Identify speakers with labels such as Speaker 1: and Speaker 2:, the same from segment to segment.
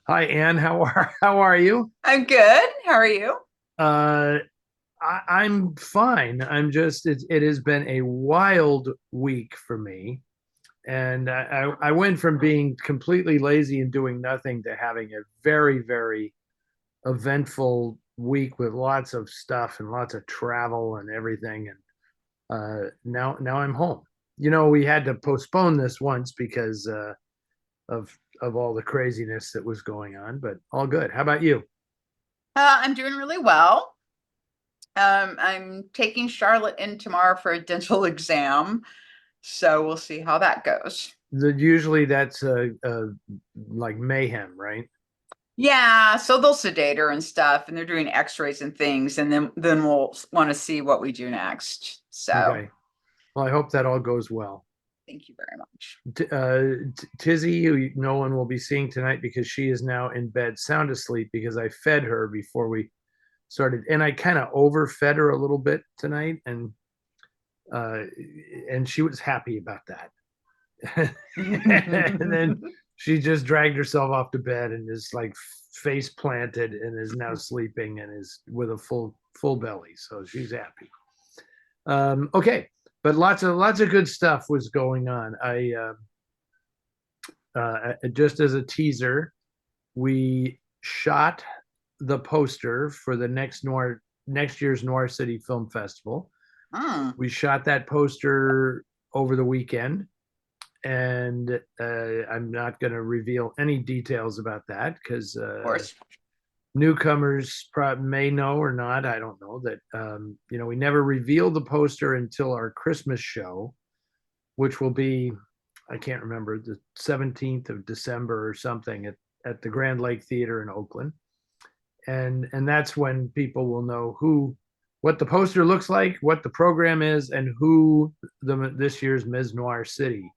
Speaker 1: Hi, Anne. How are you?
Speaker 2: I'm good. How are you?
Speaker 1: Uh, I'm fine. It has been a wild week for me, and I went from being completely lazy and doing nothing to having a very, very eventful week with lots of stuff and lots of travel and everything. And now I'm home. We had to postpone this once because of all the craziness that was going on, but all good. How about you?
Speaker 2: I'm doing really well. I'm taking Charlotte in tomorrow for a dental exam, so we'll see how that goes.
Speaker 1: Usually that's like mayhem, right?
Speaker 2: Yeah, so they'll sedate her and stuff, and they're doing x-rays and things, and then we'll want to see what we do next. So
Speaker 1: Okay. Well, I hope that all goes well.
Speaker 2: thank you very much.
Speaker 1: Tizzy, who no one will be seeing tonight because she is now in bed, sound asleep because I fed her before we started, and I kind of overfed her a little bit tonight, uh, and she was happy about that. And then she just dragged herself off to bed and is like face planted and is now sleeping and is with a full belly, so she's happy. Okay, but lots of good stuff was going on. Just as a teaser, we shot the poster for the next year's Noir City Film Festival.
Speaker 2: Mm,
Speaker 1: We shot that poster over the weekend, and I'm not going to reveal any details about that because
Speaker 2: of course.
Speaker 1: newcomers may know or not. I don't know that. We never revealed the poster until our Christmas show, which will be, I can't remember, the 17th of December or something at the Grand Lake Theater in Oakland. And that's when people will know what the poster looks like, what the program is, and who this year's Ms. Noir City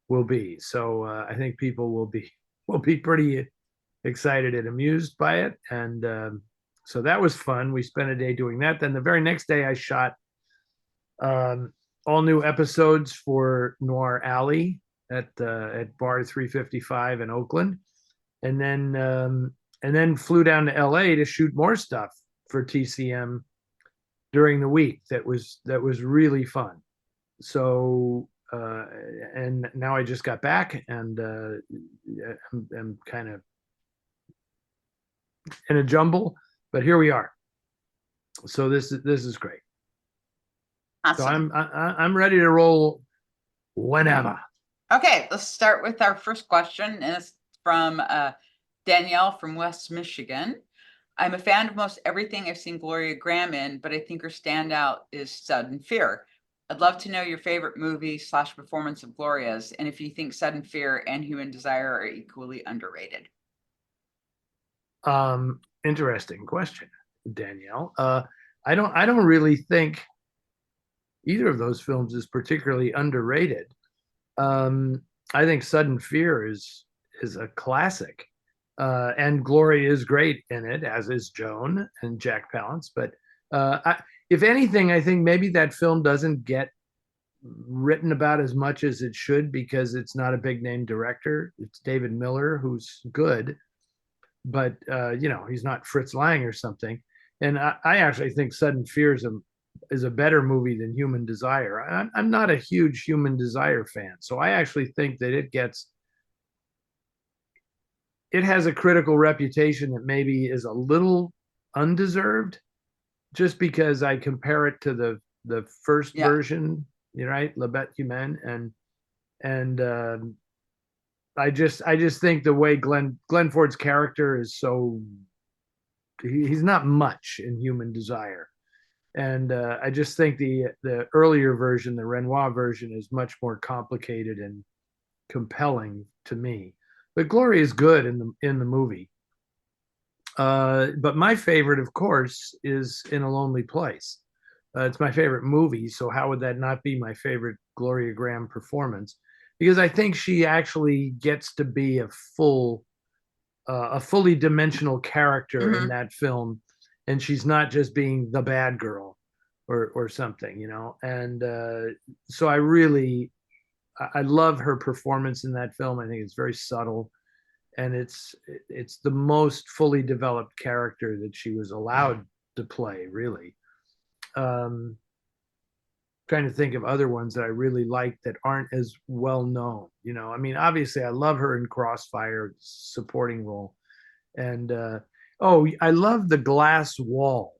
Speaker 1: will be. So I think people will be pretty excited and amused by it. And so that was fun. We spent a day doing that. Then the very next day, I shot um, all new episodes for Noir Alley at Bar 355 in Oakland, and then flew down to LA to shoot more stuff for TCM during the week. That was really fun. So and now I just got back and I'm kind of in a jumble, but here we are. So this is great. So
Speaker 2: Awesome.
Speaker 1: I'm ready to roll whenever.
Speaker 2: Okay, let's start with our first question, and it's from Danielle from West Michigan. I'm a fan of most everything I've seen Gloria Grahame in, but I think her standout is Sudden Fear. I'd love to know your favorite movie slash performance of Gloria's, and if you think Sudden Fear and Human Desire are equally underrated.
Speaker 1: Interesting question, Danielle. I don't really think either of those films is particularly underrated. Um, I think Sudden Fear is a classic, and Gloria is great in it, as is Joan and Jack Palance. But if anything, I think maybe that film doesn't get written about as much as it should because it's not a big name director. It's David Miller, who's good, but he's not Fritz Lang or something. And I actually think Sudden Fear is a better movie than Human Desire. I'm not a huge Human Desire fan, so I actually think that it has a critical reputation that maybe is a little undeserved, just because I compare it to the first
Speaker 2: Yeah.
Speaker 1: version, right, La Bête Humaine, and I just think the way Glenn Ford's character is so he's not much in Human Desire. And I just think the earlier version, the Renoir version, is much more complicated and compelling to me. But Gloria is good in the movie. But my favorite, of course, is In a Lonely Place. It's my favorite movie, so how would that not be my favorite Gloria Grahame performance? Because I think she actually gets to be a fully dimensional character in
Speaker 2: Hmm.
Speaker 1: that film, and she's not just being the bad girl or something. And so I love her performance in that film. I think it's very subtle, and it's the most fully developed character that she was allowed to play, really. Um, Trying to think of other ones that I really like that aren't as well known. I mean, obviously, I love her in Crossfire, supporting role, and oh, I love The Glass Wall.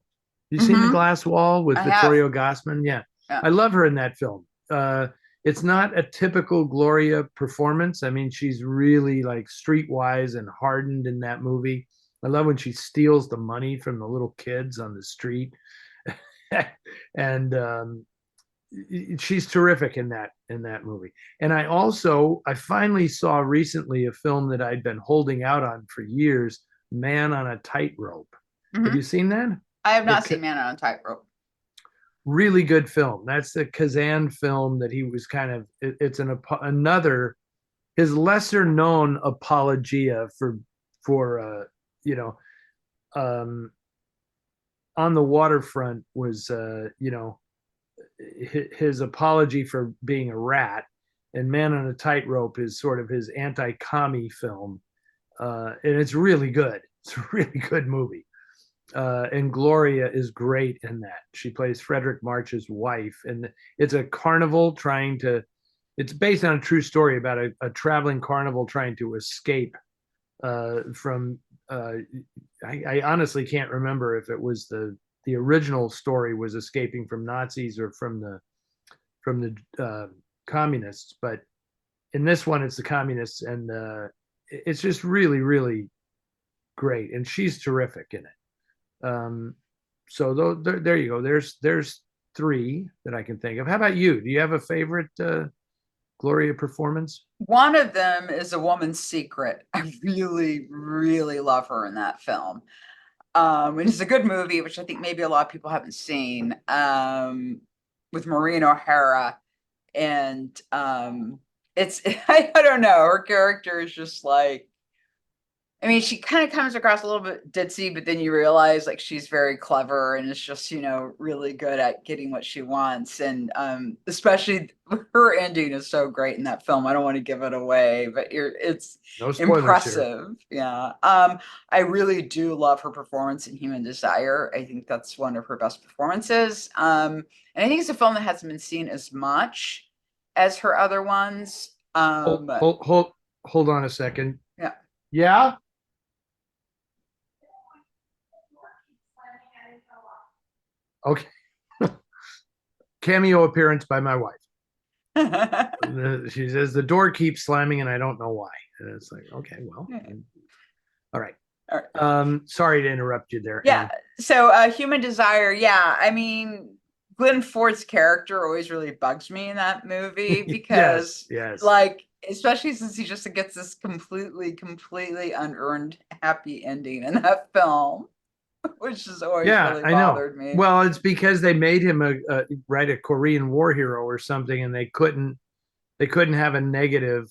Speaker 1: You seen The
Speaker 2: Hmm.
Speaker 1: Glass Wall with
Speaker 2: I have.
Speaker 1: Vittorio Gassman? Yeah,
Speaker 2: Yeah.
Speaker 1: I love her in that film. It's not a typical Gloria performance. I mean, she's really like streetwise and hardened in that movie. I love when she steals the money from the little kids on the street, and she's terrific in that movie. And I finally saw recently a film that I'd been holding out on for years, Man on a Tightrope. Have
Speaker 2: Hmm.
Speaker 1: you seen that?
Speaker 2: I have not
Speaker 1: It
Speaker 2: seen Man on a Tightrope.
Speaker 1: Really good film. That's the Kazan film that he was kind of. It's another his lesser known apologia for you know um, on the waterfront was his apology for being a rat, and Man on a Tightrope is sort of his anti-commie film, and it's really good. It's a really good movie, and Gloria is great in that. She plays Frederick March's wife, and it's a carnival trying to. It's based on a true story about a traveling carnival trying to escape from. I honestly can't remember if it was the original story was escaping from Nazis or from the communists, but in this one it's the communists, and it's just really, really great, and she's terrific in it. So there you go. There's three that I can think of. How about you? Do you have a favorite Gloria performance?
Speaker 2: One of them is A Woman's Secret. I really, really love her in that film. And it's a good movie, which I think maybe a lot of people haven't seen, with Maureen O'Hara. And it's I don't know, her character is just like, I mean, she kind of comes across a little bit ditzy, but then you realize like she's very clever and is just, really good at getting what she wants. And especially her ending is so great in that film. I don't want to give it away, but it's
Speaker 1: No spoilers here.
Speaker 2: impressive. Yeah. I really do love her performance in Human Desire. I think that's one of her best performances. And I think it's a film that hasn't been seen as much as her other ones.
Speaker 1: Hold on a second.
Speaker 2: Yeah.
Speaker 1: Yeah. Okay. Cameo appearance by my wife. She says the door keeps slamming and I don't know why. And it's like, okay, well, all right.
Speaker 2: All right.
Speaker 1: Sorry to interrupt you there,
Speaker 2: Yeah.
Speaker 1: Anne.
Speaker 2: So, Human Desire. Yeah. I mean, Glenn Ford's character always really bugs me in that movie
Speaker 1: Yes,
Speaker 2: because,
Speaker 1: yes.
Speaker 2: like, especially since he just gets this completely, completely unearned happy ending in that film, which has always
Speaker 1: Yeah,
Speaker 2: really
Speaker 1: I know.
Speaker 2: bothered me.
Speaker 1: Well, it's because they made him a Korean War hero or something, and they couldn't have a negative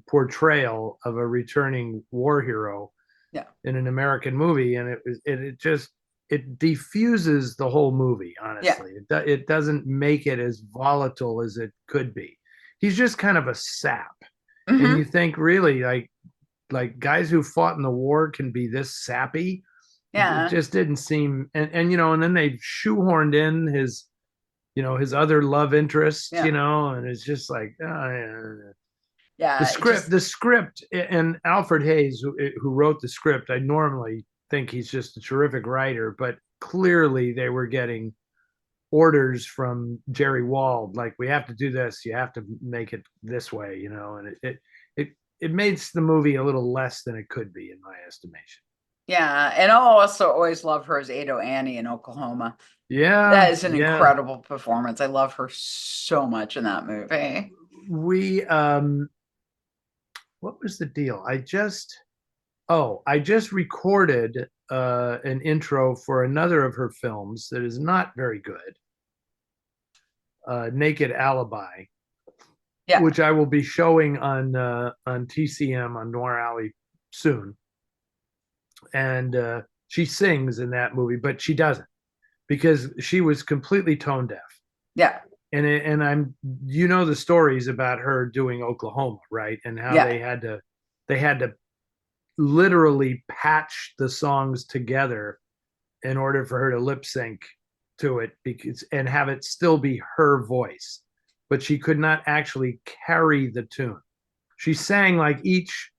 Speaker 1: portrayal of a returning war hero
Speaker 2: Yeah.
Speaker 1: in an American movie, and it just it diffuses the whole movie.
Speaker 2: Yeah.
Speaker 1: Honestly, it doesn't make it as volatile as it could be. He's just kind of a sap, and
Speaker 2: Hmm.
Speaker 1: you think really like guys who fought in the war can be this sappy. It
Speaker 2: Yeah.
Speaker 1: just didn't seem, and then they shoehorned in his other love interests,
Speaker 2: Yeah.
Speaker 1: and it's just like the
Speaker 2: Yeah. It
Speaker 1: script
Speaker 2: just,
Speaker 1: the script and Alfred Hayes, who wrote the script. I normally think he's just a terrific writer, but clearly they were getting orders from Jerry Wald, like, we have to do this, you have to make it this way, and it makes the movie a little less than it could be in my estimation.
Speaker 2: yeah. And I'll also always love her as Ado Annie in Oklahoma.
Speaker 1: Yeah,
Speaker 2: That is an
Speaker 1: yeah.
Speaker 2: incredible performance. I love her so much in that movie.
Speaker 1: We What was the deal? I just recorded an intro for another of her films that is not very good, Naked Alibi,
Speaker 2: Yeah.
Speaker 1: which I will be showing on TCM on Noir Alley soon. And she sings in that movie, but she doesn't, because she was completely tone deaf.
Speaker 2: Yeah.
Speaker 1: And the stories about her doing Oklahoma, right? And how
Speaker 2: Yeah.
Speaker 1: they had to literally patch the songs together in order for her to lip sync to it because and have it still be her voice, but she could not actually carry the tune. She sang like each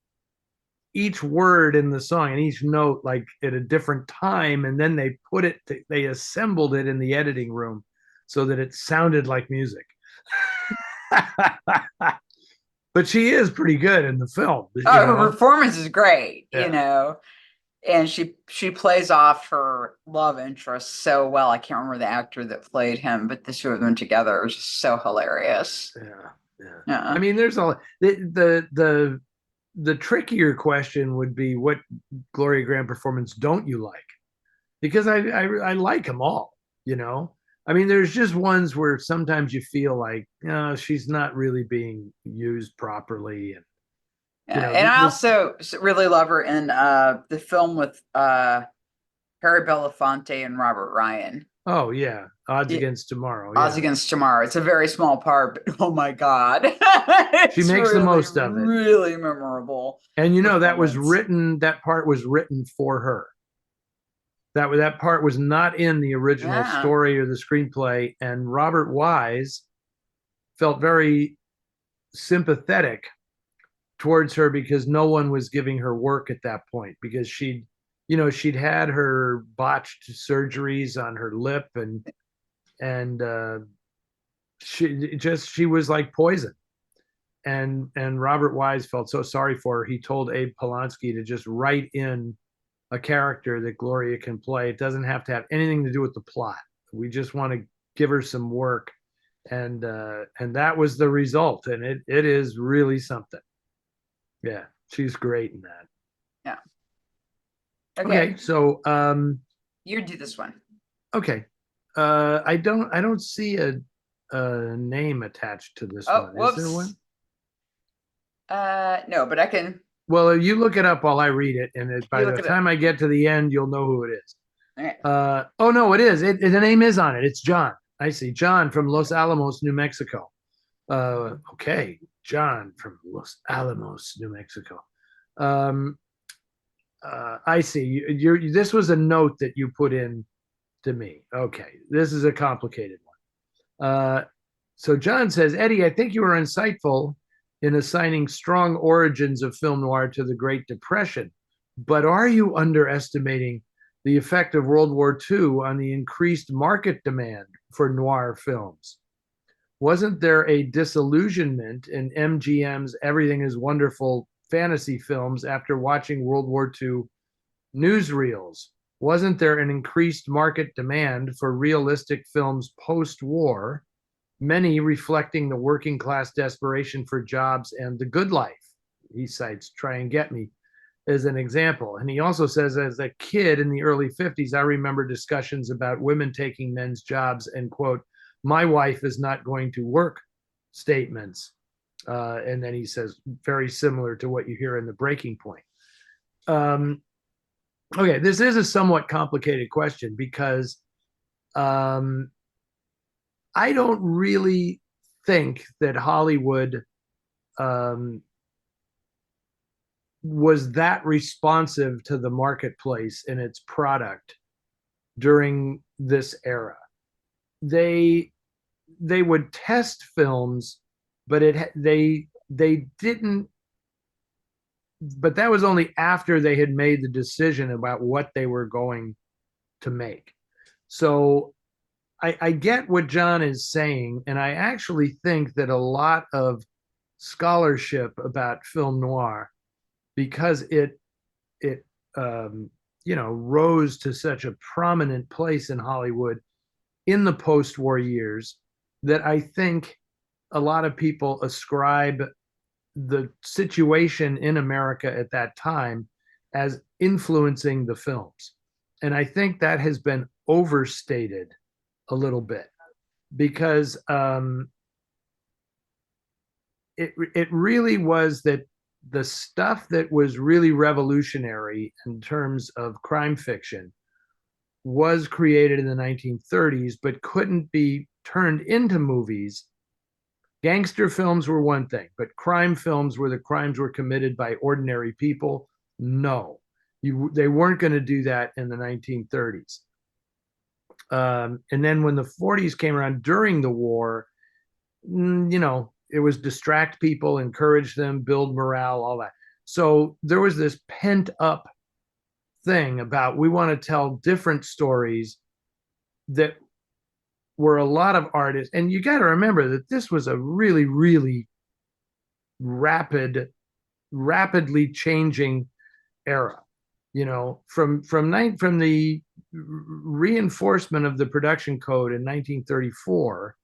Speaker 1: word in the song and each note like at a different time, and then they assembled it in the editing room so that it sounded like music. But she is pretty good in the film.
Speaker 2: Oh, her performance is great,
Speaker 1: Yeah.
Speaker 2: and she plays off her love interest so well. I can't remember the actor that played him, but the two of them together was just so hilarious.
Speaker 1: Yeah, yeah.
Speaker 2: Yeah.
Speaker 1: I mean, there's a the trickier question would be what Gloria Grahame performance don't you like? Because I like them all, you know. I mean, there's just ones where sometimes you feel like, she's not really being used properly, and
Speaker 2: Yeah, and I also really love her in the film with Harry Belafonte and Robert Ryan.
Speaker 1: Oh yeah, Odds Against Tomorrow.
Speaker 2: Odds
Speaker 1: Yeah,
Speaker 2: Against Tomorrow. It's a very small part, but oh my God.
Speaker 1: she
Speaker 2: It's
Speaker 1: makes the
Speaker 2: really,
Speaker 1: most of it.
Speaker 2: really memorable.
Speaker 1: And
Speaker 2: Performance.
Speaker 1: that part was written for her. That part was not in the original
Speaker 2: Yeah.
Speaker 1: story or the screenplay, and Robert Wise felt very sympathetic towards her because no one was giving her work at that point because she'd had her botched surgeries on her lip, and she was like poison. And Robert Wise felt so sorry for her. He told Abe Polanski to just write in a character that Gloria can play. It doesn't have to have anything to do with the plot. We just want to give her some work, and that was the result. And it is really something. Yeah, she's great in that.
Speaker 2: Yeah.
Speaker 1: Okay, so
Speaker 2: you do this one.
Speaker 1: okay, I don't see a name attached to this one.
Speaker 2: Whoops.
Speaker 1: Is there one?
Speaker 2: No, but I can.
Speaker 1: Well, you look it up while I read it, and by the time I get to the end, you'll know who it is.
Speaker 2: Okay.
Speaker 1: Oh no, it is. The name is on it. It's John. I see. John from Los Alamos, New Mexico. Okay, John from Los Alamos, New Mexico. I see. This was a note that you put in to me. Okay, this is a complicated one. So John says, Eddie, I think you were insightful in assigning strong origins of film noir to the Great Depression, but are you underestimating the effect of World War II on the increased market demand for noir films? Wasn't there a disillusionment in MGM's Everything is Wonderful fantasy films after watching World War II newsreels? Wasn't there an increased market demand for realistic films post-war, many reflecting the working class desperation for jobs and the good life? He cites Try and Get Me as an example. And he also says, as a kid in the early 50s, I remember discussions about women taking men's jobs and, quote, my wife is not going to work statements. And then he says, very similar to what you hear in The Breaking Point. Okay, this is a somewhat complicated question because I don't really think that Hollywood was that responsive to the marketplace in its product during this era. They would test films, but they didn't. But that was only after they had made the decision about what they were going to make. So I get what John is saying, and I actually think that a lot of scholarship about film noir, because it rose to such a prominent place in Hollywood in the post-war years, that I think a lot of people ascribe the situation in America at that time as influencing the films. And I think that has been overstated a little bit because it really was that the stuff that was really revolutionary in terms of crime fiction was created in the 1930s, but couldn't be turned into movies. Gangster films were one thing, but crime films where the crimes were committed by ordinary people No, they weren't going to do that in the 1930s. And then when the 40s came around during the war, it was distract people, encourage them, build morale, all that. So there was this pent up thing about we want to tell different stories that were a lot of artists. And you got to remember that this was a really, really rapidly changing era. From the reinforcement of the production code in 1934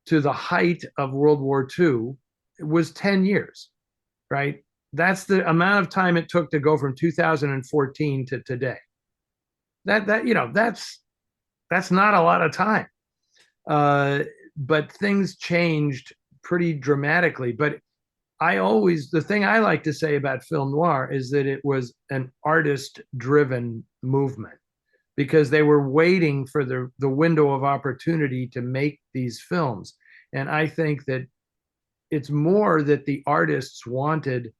Speaker 1: to the height of World War II, it was 10 years, right? That's the amount of time it took to go from 2014 to today. That's not a lot of time. Uh, but things changed pretty dramatically. But the thing I like to say about film noir is that it was an artist driven movement because they were waiting for the window of opportunity to make these films. And I think that it's more that the artists wanted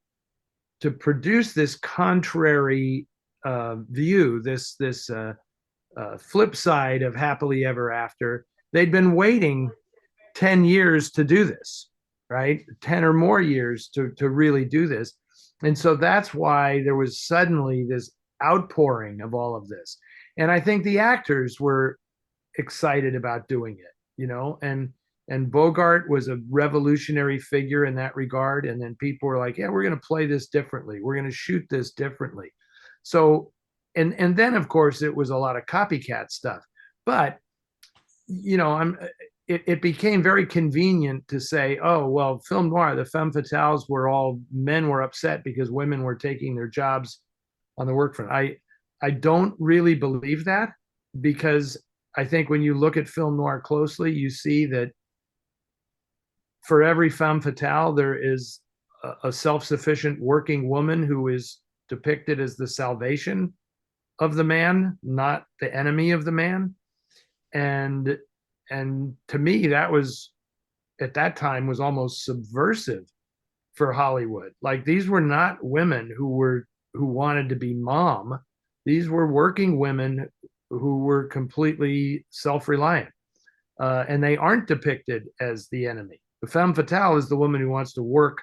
Speaker 1: to produce this contrary view, this flip side of happily ever after. They'd been waiting 10 years to do this, right? 10 or more years to really do this. And so that's why there was suddenly this outpouring of all of this. And I think the actors were excited about doing it, and Bogart was a revolutionary figure in that regard. And then people were like, yeah, we're going to play this differently. We're going to shoot this differently. So, and then of course it was a lot of copycat stuff. But it became very convenient to say, oh, well, film noir, the femme fatales were all men were upset because women were taking their jobs on the work front. I don't really believe that, because I think when you look at film noir closely, you see that for every femme fatale, there is a self-sufficient working woman who is depicted as the salvation of the man, not the enemy of the man. And to me, that was at that time was almost subversive for Hollywood. Like, these were not women who wanted to be mom. These were working women who were completely self-reliant, and they aren't depicted as the enemy. The femme fatale is the woman who wants to work,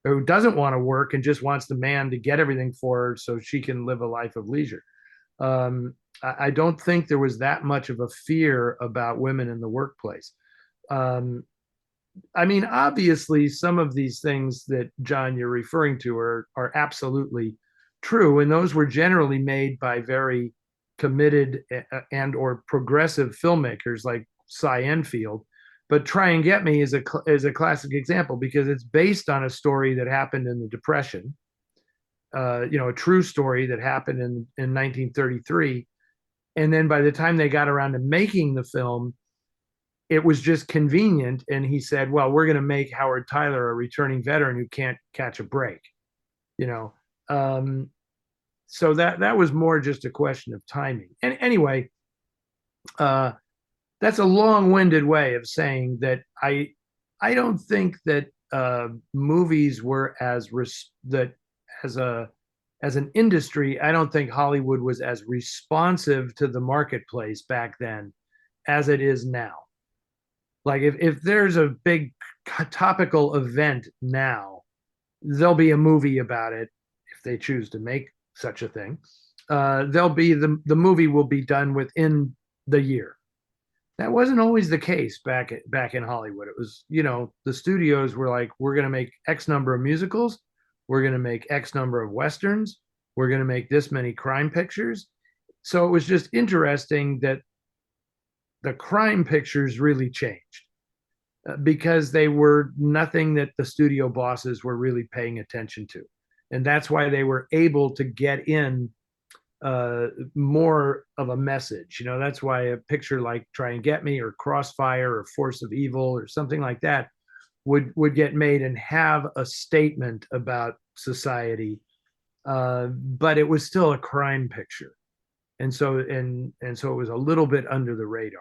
Speaker 1: or who doesn't want to work and just wants the man to get everything for her so she can live a life of leisure. I don't think there was that much of a fear about women in the workplace. Um, I mean, obviously, some of these things that John you're referring to are absolutely true, and those were generally made by very committed and or progressive filmmakers like Cy Enfield. But Try and Get Me is a classic example because it's based on a story that happened in the Depression. A true story that happened in 1933. And then by the time they got around to making the film, it was just convenient. And he said, well, we're going to make Howard Tyler a returning veteran who can't catch a break, you know. So that was more just a question of timing. And anyway, that's a long-winded way of saying that I don't think that movies were that as an industry, I don't think Hollywood was as responsive to the marketplace back then as it is now. Like, if there's a big topical event now, there'll be a movie about it if they choose to make such a thing. There'll be the movie will be done within the year. That wasn't always the case back in Hollywood. It was, the studios were like, we're going to make X number of musicals, we're going to make X number of westerns, we're going to make this many crime pictures. So it was just interesting that the crime pictures really changed because they were nothing that the studio bosses were really paying attention to. And that's why they were able to get in more of a message. That's why a picture like Try and Get Me or Crossfire or Force of Evil or something like that would get made and have a statement about society, but it was still a crime picture, and so it was a little bit under the radar.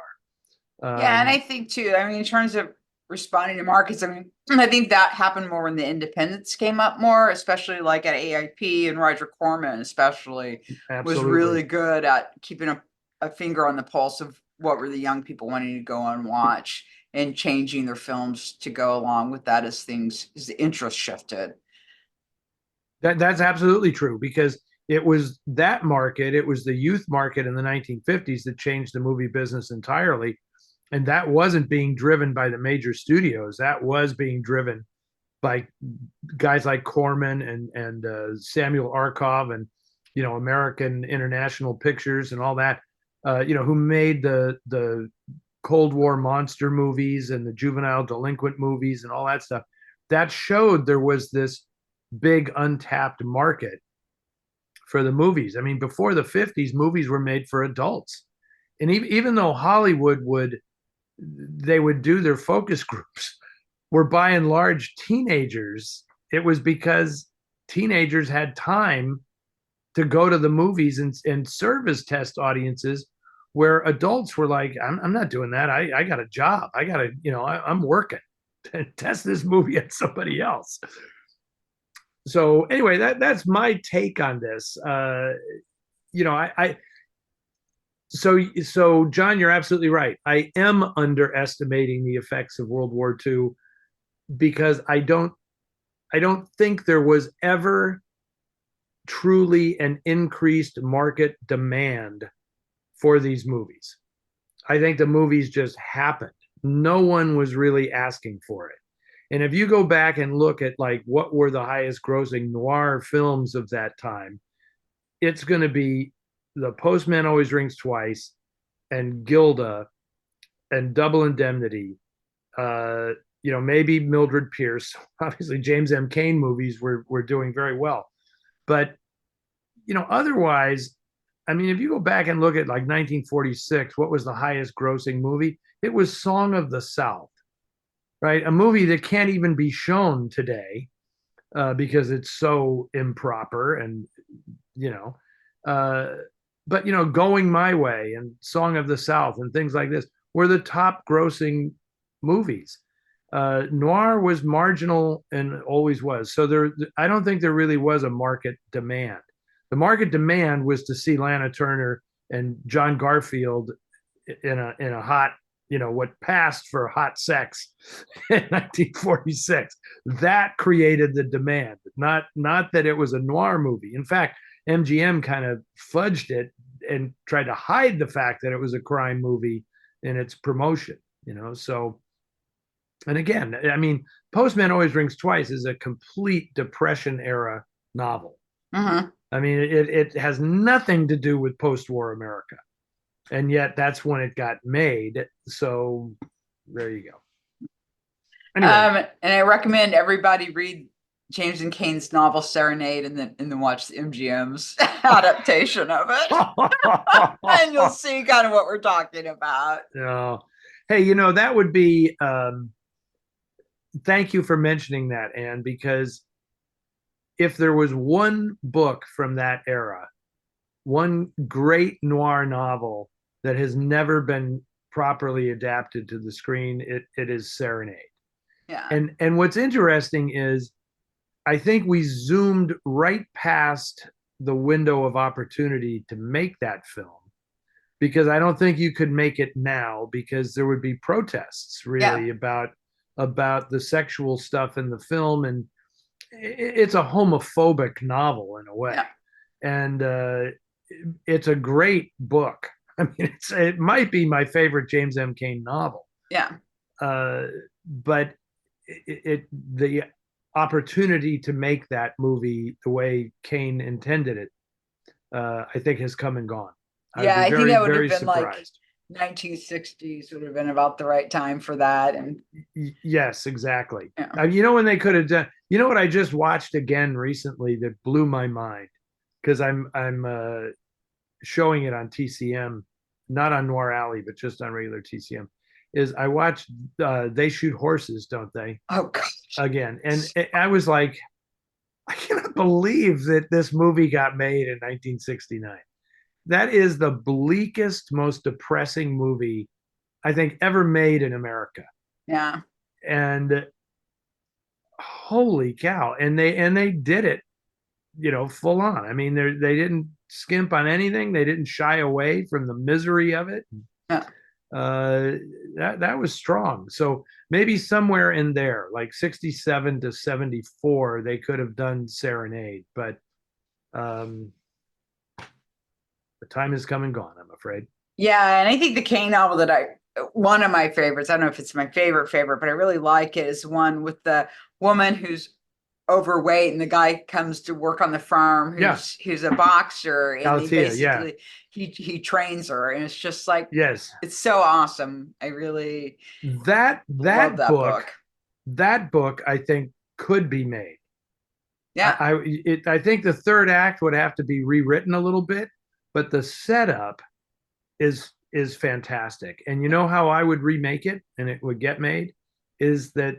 Speaker 2: Yeah, and I think too, I mean, in terms of responding to markets. I mean, I think that happened more when the independents came up more, especially like at AIP, and Roger Corman especially was
Speaker 1: Absolutely.
Speaker 2: really good at keeping a finger on the pulse of what were the young people wanting to go and watch and changing their films to go along with that as the interest shifted.
Speaker 1: That's absolutely true because it was that market, it was the youth market in the 1950s that changed the movie business entirely. And that wasn't being driven by the major studios. That was being driven by guys like Corman and Samuel Arkoff and American International Pictures and all that. Who made the Cold War monster movies and the juvenile delinquent movies and all that stuff. That showed there was this big untapped market for the movies. I mean, before the 50s, movies were made for adults. And even though Hollywood would do their focus groups, were by and large teenagers. It was because teenagers had time to go to the movies and serve as test audiences, where adults were like, I'm not doing that. I got a job. I got to, I'm working to test this movie at somebody else. So anyway, that's my take on this. I so John, you're absolutely right. I am underestimating the effects of World War II because I don't think there was ever truly an increased market demand for these movies. I think the movies just happened. No one was really asking for it. And if you go back and look at like what were the highest grossing noir films of that time, it's going to be The Postman Always Rings Twice and Gilda and Double Indemnity. Maybe Mildred Pierce. Obviously, James M. Cain movies were doing very well. But otherwise, I mean, if you go back and look at like 1946, what was the highest grossing movie? It was Song of the South, right? A movie that can't even be shown today because it's so improper and, you know, uh, but, Going My Way and Song of the South and things like this were the top grossing movies. Noir was marginal and always was. So I don't think there really was a market demand. The market demand was to see Lana Turner and John Garfield in a hot, what passed for hot sex in 1946. That created the demand. Not that it was a noir movie. In fact, MGM kind of fudged it and tried to hide the fact that it was a crime movie in its promotion. So. And again, I mean, Postman Always Rings Twice is a complete Depression era novel.
Speaker 2: Mm-hmm.
Speaker 1: I mean, it has nothing to do with post-war America, and yet that's when it got made. So there you go. Anyway,
Speaker 2: And I recommend everybody read James and Cain's novel Serenade and then watch the MGM's adaptation of it, and you'll see kind of what we're talking about.
Speaker 1: Hey, that would be. Thank you for mentioning that, Anne, because if there was one book from that era, one great noir novel that has never been properly adapted to the screen, it is Serenade.
Speaker 2: Yeah.
Speaker 1: And what's interesting is I think we zoomed right past the window of opportunity to make that film, because I don't think you could make it now because there would be protests really about the sexual stuff in the film, and it's a homophobic novel in a way. And it's a great book. I mean, it might be my favorite James M. Cain novel. But the opportunity to make that movie the way Cain intended it, I think has come and gone.
Speaker 2: I think that would have been surprised. Like 1960s would have been about the right time for that. And
Speaker 1: yes, exactly. When they could have done, what I just watched again recently that blew my mind, because I'm showing it on TCM, not on Noir Alley, but just on regular TCM, is I watched They Shoot Horses, Don't They?
Speaker 2: Oh, gosh.
Speaker 1: Again. And I was like, I cannot believe that this movie got made in 1969. That is the bleakest, most depressing movie I think ever made in America.
Speaker 2: Yeah.
Speaker 1: and holy cow, and they did it, full on. I mean, they didn't skimp on anything. They didn't shy away from the misery of it.
Speaker 2: Yeah.
Speaker 1: uh that was strong. So maybe somewhere in there, like 67 to 74, they could have done Serenade, but um the time has come and gone, I'm afraid.
Speaker 2: Yeah, and I think the Kane novel that one of my favorites, I don't know if it's my favorite, but I really like it, is one with the woman who's overweight and the guy comes to work on the farm who's a boxer, and they basically he trains her, and it's just like,
Speaker 1: yes,
Speaker 2: it's so awesome. I really
Speaker 1: that
Speaker 2: love that book.
Speaker 1: That book, I think, could be made.
Speaker 2: Yeah.
Speaker 1: I think the third act would have to be rewritten a little bit, but the setup is fantastic. And you know how I would remake it and it would get made is that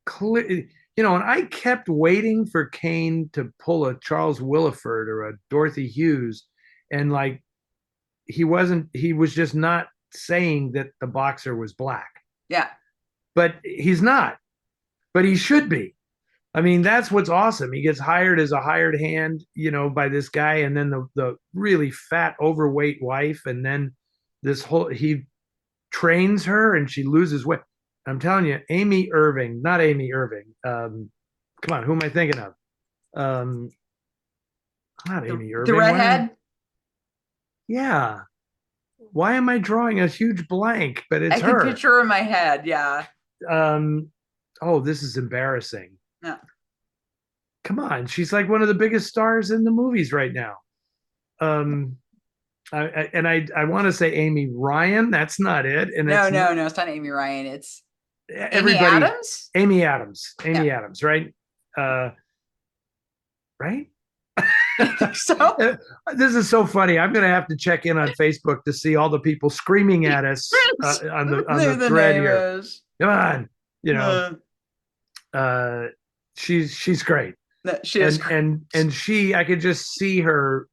Speaker 1: clear, and I kept waiting for Kane to pull a Charles Willeford or a Dorothy Hughes, and like he was just not saying that the boxer was black.
Speaker 2: Yeah.
Speaker 1: But he's not. But he should be. I mean, that's what's awesome. He gets hired as a hired hand, by this guy, and then the really fat, overweight wife, and then he trains her and she loses weight. I'm telling you, not Amy Irving. Come on, who am I thinking of? Not Amy Irving.
Speaker 2: The redhead?
Speaker 1: Yeah. Why am I drawing a huge blank? But it's her.
Speaker 2: I can picture her in my head, yeah.
Speaker 1: Oh, this is embarrassing.
Speaker 2: Yeah.
Speaker 1: Come on, she's like one of the biggest stars in the movies right now. I want to say Amy Ryan. That's not it. And
Speaker 2: no, it's not Amy Ryan. It's
Speaker 1: Amy Adams. Amy Adams, right? Right?
Speaker 2: So
Speaker 1: this is so funny. I'm going to have to check in on Facebook to see all the people screaming at us on the thread here. Come on, she's great.
Speaker 2: She is,
Speaker 1: and I could just see her,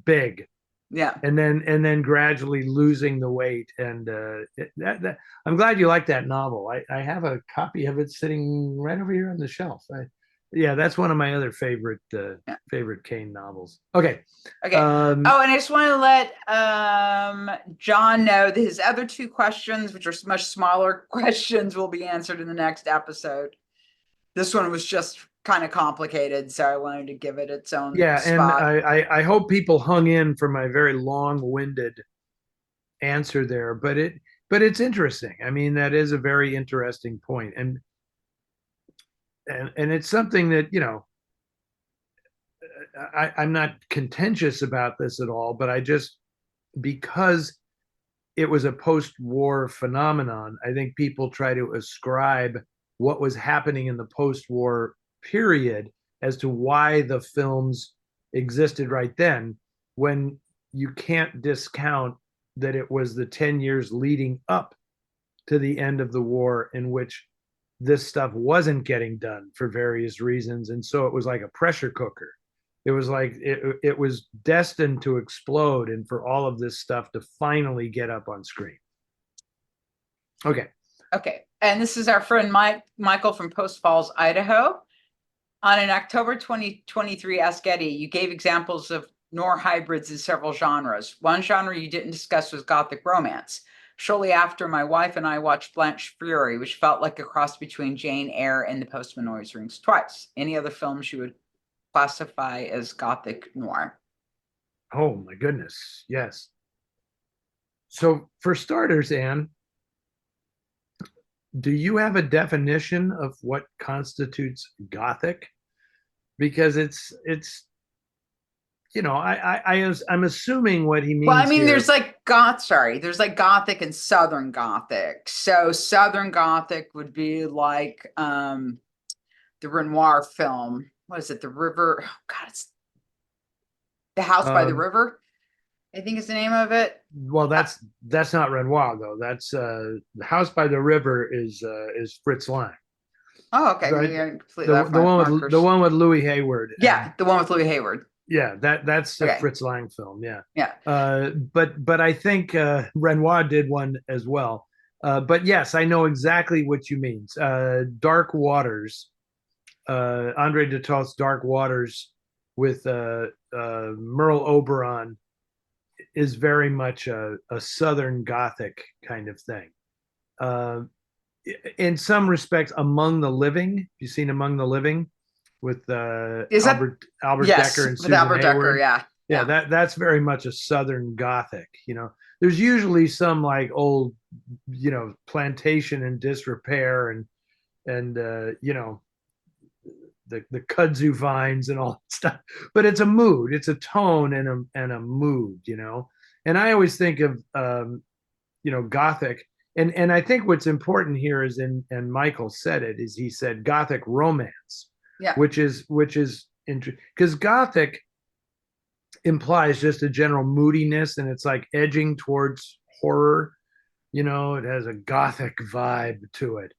Speaker 1: big.
Speaker 2: Yeah.
Speaker 1: And then gradually losing the weight. And that I'm glad you like that novel. I have a copy of it sitting right over here on the shelf. That's one of my other favorite Kane novels. Okay.
Speaker 2: And I just want to let John know that his other two questions, which are much smaller questions, will be answered in the next episode. This one was just kind of complicated, so I wanted to give it its own spot.
Speaker 1: And I hope people hung in for my very long-winded answer there, but it's interesting. I mean, that is a very interesting point, and it's something that I'm not contentious about this at all, but I just, because it was a post-war phenomenon, I think people try to ascribe what was happening in the post-war period as to why the films existed right then, when you can't discount that it was the 10 years leading up to the end of the war in which this stuff wasn't getting done for various reasons. And so it was like a pressure cooker. It was like it was destined to explode, and for all of this stuff to finally get up on screen. Okay.
Speaker 2: And this is our friend Michael from Post Falls, Idaho. On an October 2023 Ask Eddie, you gave examples of noir hybrids in several genres. One genre you didn't discuss was Gothic romance. Shortly after, my wife and I watched Blanche Fury, which felt like a cross between Jane Eyre and The Postman Always Rings Twice. Any other films you would classify as Gothic noir?
Speaker 1: Oh my goodness, yes. So for starters, Anne, do you have a definition of what constitutes Gothic? Because it's I'm assuming what he means.
Speaker 2: Well, I mean,
Speaker 1: here,
Speaker 2: there's like Gothic and Southern Gothic. So Southern Gothic would be like the Renoir film. What is it? The River. Oh God, it's The House by the River, I think is the name of it.
Speaker 1: Well, that's not Renoir though. That's The House by the River is Fritz Lang.
Speaker 2: Oh, okay.
Speaker 1: Right?
Speaker 2: Maybe I completely
Speaker 1: the one with Louis Hayward.
Speaker 2: Yeah, the one with Louis Hayward.
Speaker 1: Yeah, that's a Fritz Lang film. Yeah.
Speaker 2: Yeah.
Speaker 1: But I think Renoir did one as well. But yes, I know exactly what you mean. Dark Waters, Andre Detot's Dark Waters with Merle Oberon is very much a Southern Gothic kind of thing. Uh, in some respects, Among the Living. You've seen Among the Living with
Speaker 2: Is that
Speaker 1: Albert
Speaker 2: yes
Speaker 1: Decker and
Speaker 2: with
Speaker 1: Susan
Speaker 2: Albert Decker?
Speaker 1: Hayward.
Speaker 2: Yeah,
Speaker 1: Yeah,
Speaker 2: yeah.
Speaker 1: that's very much a Southern Gothic. There's usually some like old, plantation in disrepair and the kudzu vines and all that stuff. But it's a mood, it's a tone and a mood. And I always think of Gothic. And I think what's important here is and Michael said it, is he said Gothic romance,
Speaker 2: Yeah.
Speaker 1: which is because Gothic implies just a general moodiness and it's like edging towards horror. It has a Gothic vibe to it.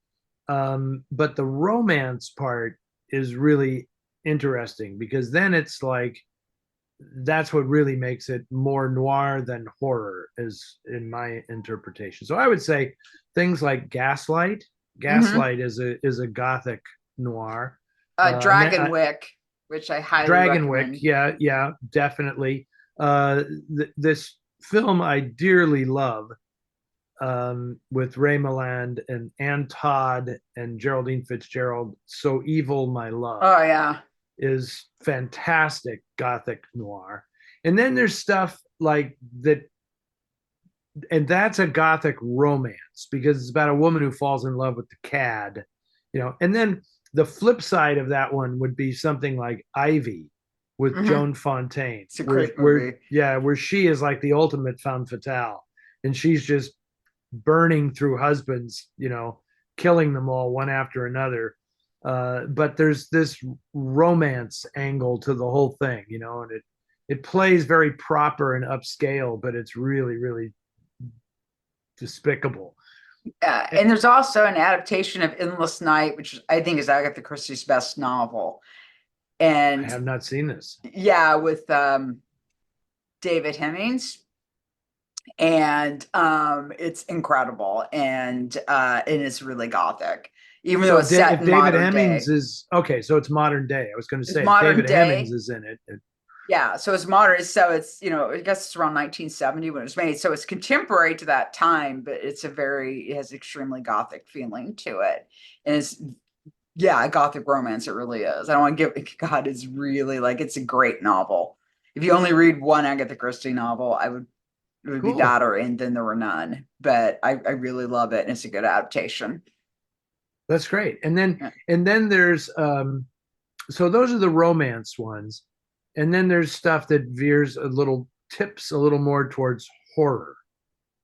Speaker 1: But the romance part is really interesting because then it's like that's what really makes it more noir than horror, is in my interpretation. So I would say things like Gaslight.
Speaker 2: Hmm.
Speaker 1: Gaslight is a Gothic noir.
Speaker 2: Dragonwick, which I highly
Speaker 1: Dragonwick,
Speaker 2: recommend.
Speaker 1: yeah, yeah, definitely. This film I dearly love, with Ray Milland and Ann Todd and Geraldine Fitzgerald. So Evil, My Love
Speaker 2: Oh yeah.
Speaker 1: is fantastic Gothic noir. And then there's stuff like that, and that's a Gothic romance because it's about a woman who falls in love with the cad. And then the flip side of that one would be something like Ivy with
Speaker 2: Hmm.
Speaker 1: Joan Fontaine,
Speaker 2: It's a
Speaker 1: where
Speaker 2: great
Speaker 1: where
Speaker 2: movie.
Speaker 1: yeah, where she is like the ultimate femme fatale, and she's just burning through husbands, killing them all one after another. But there's this romance angle to the whole thing, and it plays very proper and upscale, but it's really, really despicable.
Speaker 2: And there's also an adaptation of Endless Night, which I think is Agatha Christie's best novel.
Speaker 1: I
Speaker 2: And
Speaker 1: have not seen this.
Speaker 2: yeah, with David Hemmings. And it's incredible and it's really gothic, even though
Speaker 1: So
Speaker 2: it's set
Speaker 1: if
Speaker 2: in
Speaker 1: David
Speaker 2: modern
Speaker 1: Hemmings
Speaker 2: day.
Speaker 1: is okay, so it's modern day. I was going to
Speaker 2: It's
Speaker 1: say if
Speaker 2: modern
Speaker 1: David Hemmings
Speaker 2: day.
Speaker 1: is in it.
Speaker 2: Yeah, so it's modern. So it's, I guess it's around 1970 when it was made. So it's contemporary to that time, but it has extremely gothic feeling to it. And it's, yeah, a gothic romance. It really is. I don't want to give, God, it's really like, it's a great novel. If you only read one Agatha Christie novel, it would be
Speaker 1: Cool.
Speaker 2: that or And Then There Were None. But I really love it. And it's a good adaptation.
Speaker 1: That's great. And then
Speaker 2: Yeah.
Speaker 1: and then there's so those are the romance ones. And then there's stuff that veers tips a little more towards horror,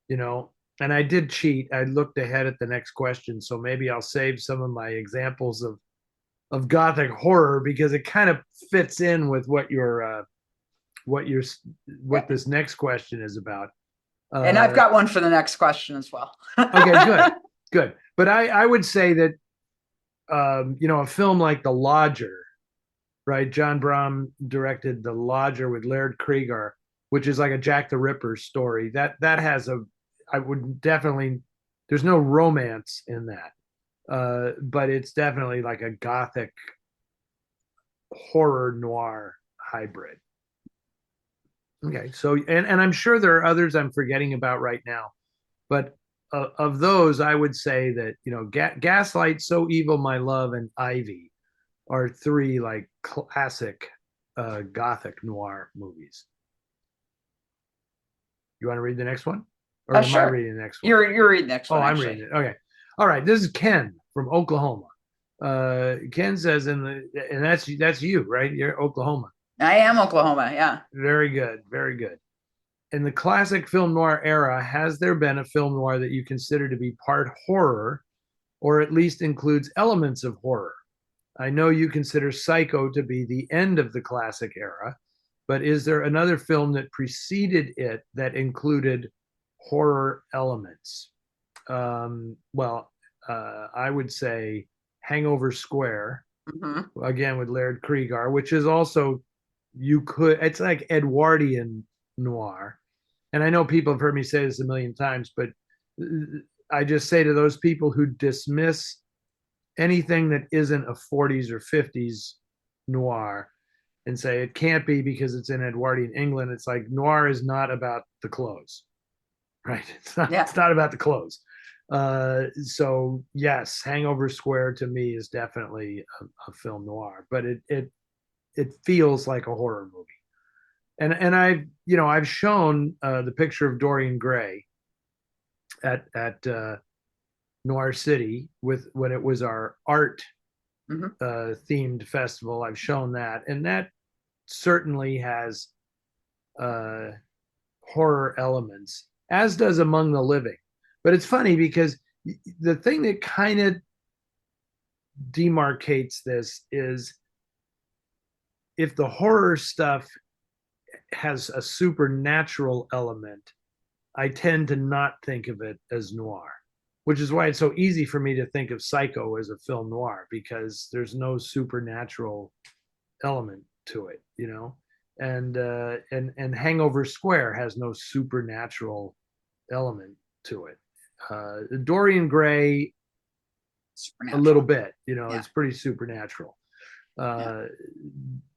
Speaker 1: you know. And I did cheat. I looked ahead at the next question, so maybe I'll save some of my examples of gothic horror because it kind of fits in with what your
Speaker 2: Yeah.
Speaker 1: what this next question is about.
Speaker 2: And I've
Speaker 1: Uh,
Speaker 2: got one for the next question as well.
Speaker 1: okay, good, good. But I would say that a film like The Lodger, right? John Bram directed The Lodger with Laird Cregar, which is like a Jack the Ripper story. That has I would definitely. There's no romance in that, but it's definitely like a gothic horror noir hybrid. Okay, so and I'm sure there are others I'm forgetting about right now, but of those, I would say that Gaslight, So Evil, My Love, and Ivy are three like classic gothic noir movies. You want to read the next one, or am I
Speaker 2: Sure.
Speaker 1: reading the next one?
Speaker 2: You're reading the next
Speaker 1: Oh,
Speaker 2: one,
Speaker 1: I'm
Speaker 2: actually.
Speaker 1: reading it. Okay, all right. This is Ken from Oklahoma. Ken says and that's you, right? You're Oklahoma.
Speaker 2: I am Oklahoma. Yeah.
Speaker 1: Very good, very good. In the classic film noir era, has there been a film noir that you consider to be part horror, or at least includes elements of horror? I know you consider Psycho to be the end of the classic era, but is there another film that preceded it that included horror elements? Well, I would say Hangover Square,
Speaker 2: Hmm.
Speaker 1: again with Laird Cregar, which is also, it's like Edwardian noir. And I know people have heard me say this a million times, but I just say to those people who dismiss anything that isn't a 40s or 50s noir and say it can't be because it's in Edwardian England, it's like noir is not about the clothes, right?
Speaker 2: Yeah.
Speaker 1: It's not about the clothes. So yes, Hangover Square to me is definitely a film noir, but it feels like a horror movie. And I've shown the picture of Dorian Gray at Noir City with when it was our art
Speaker 2: Mhm.
Speaker 1: themed festival. I've shown that, and that certainly has uh, horror elements, as does Among the Living. But it's funny because the thing that kind of demarcates this is if the horror stuff has a supernatural element, I tend to not think of it as noir, which is why it's so easy for me to think of Psycho as a film noir because there's no supernatural element to it, and Hangover Square has no supernatural element to it. Dorian Gray, a little
Speaker 2: Supernatural.
Speaker 1: bit,
Speaker 2: Yeah.
Speaker 1: it's pretty supernatural.
Speaker 2: Yeah.
Speaker 1: Uh,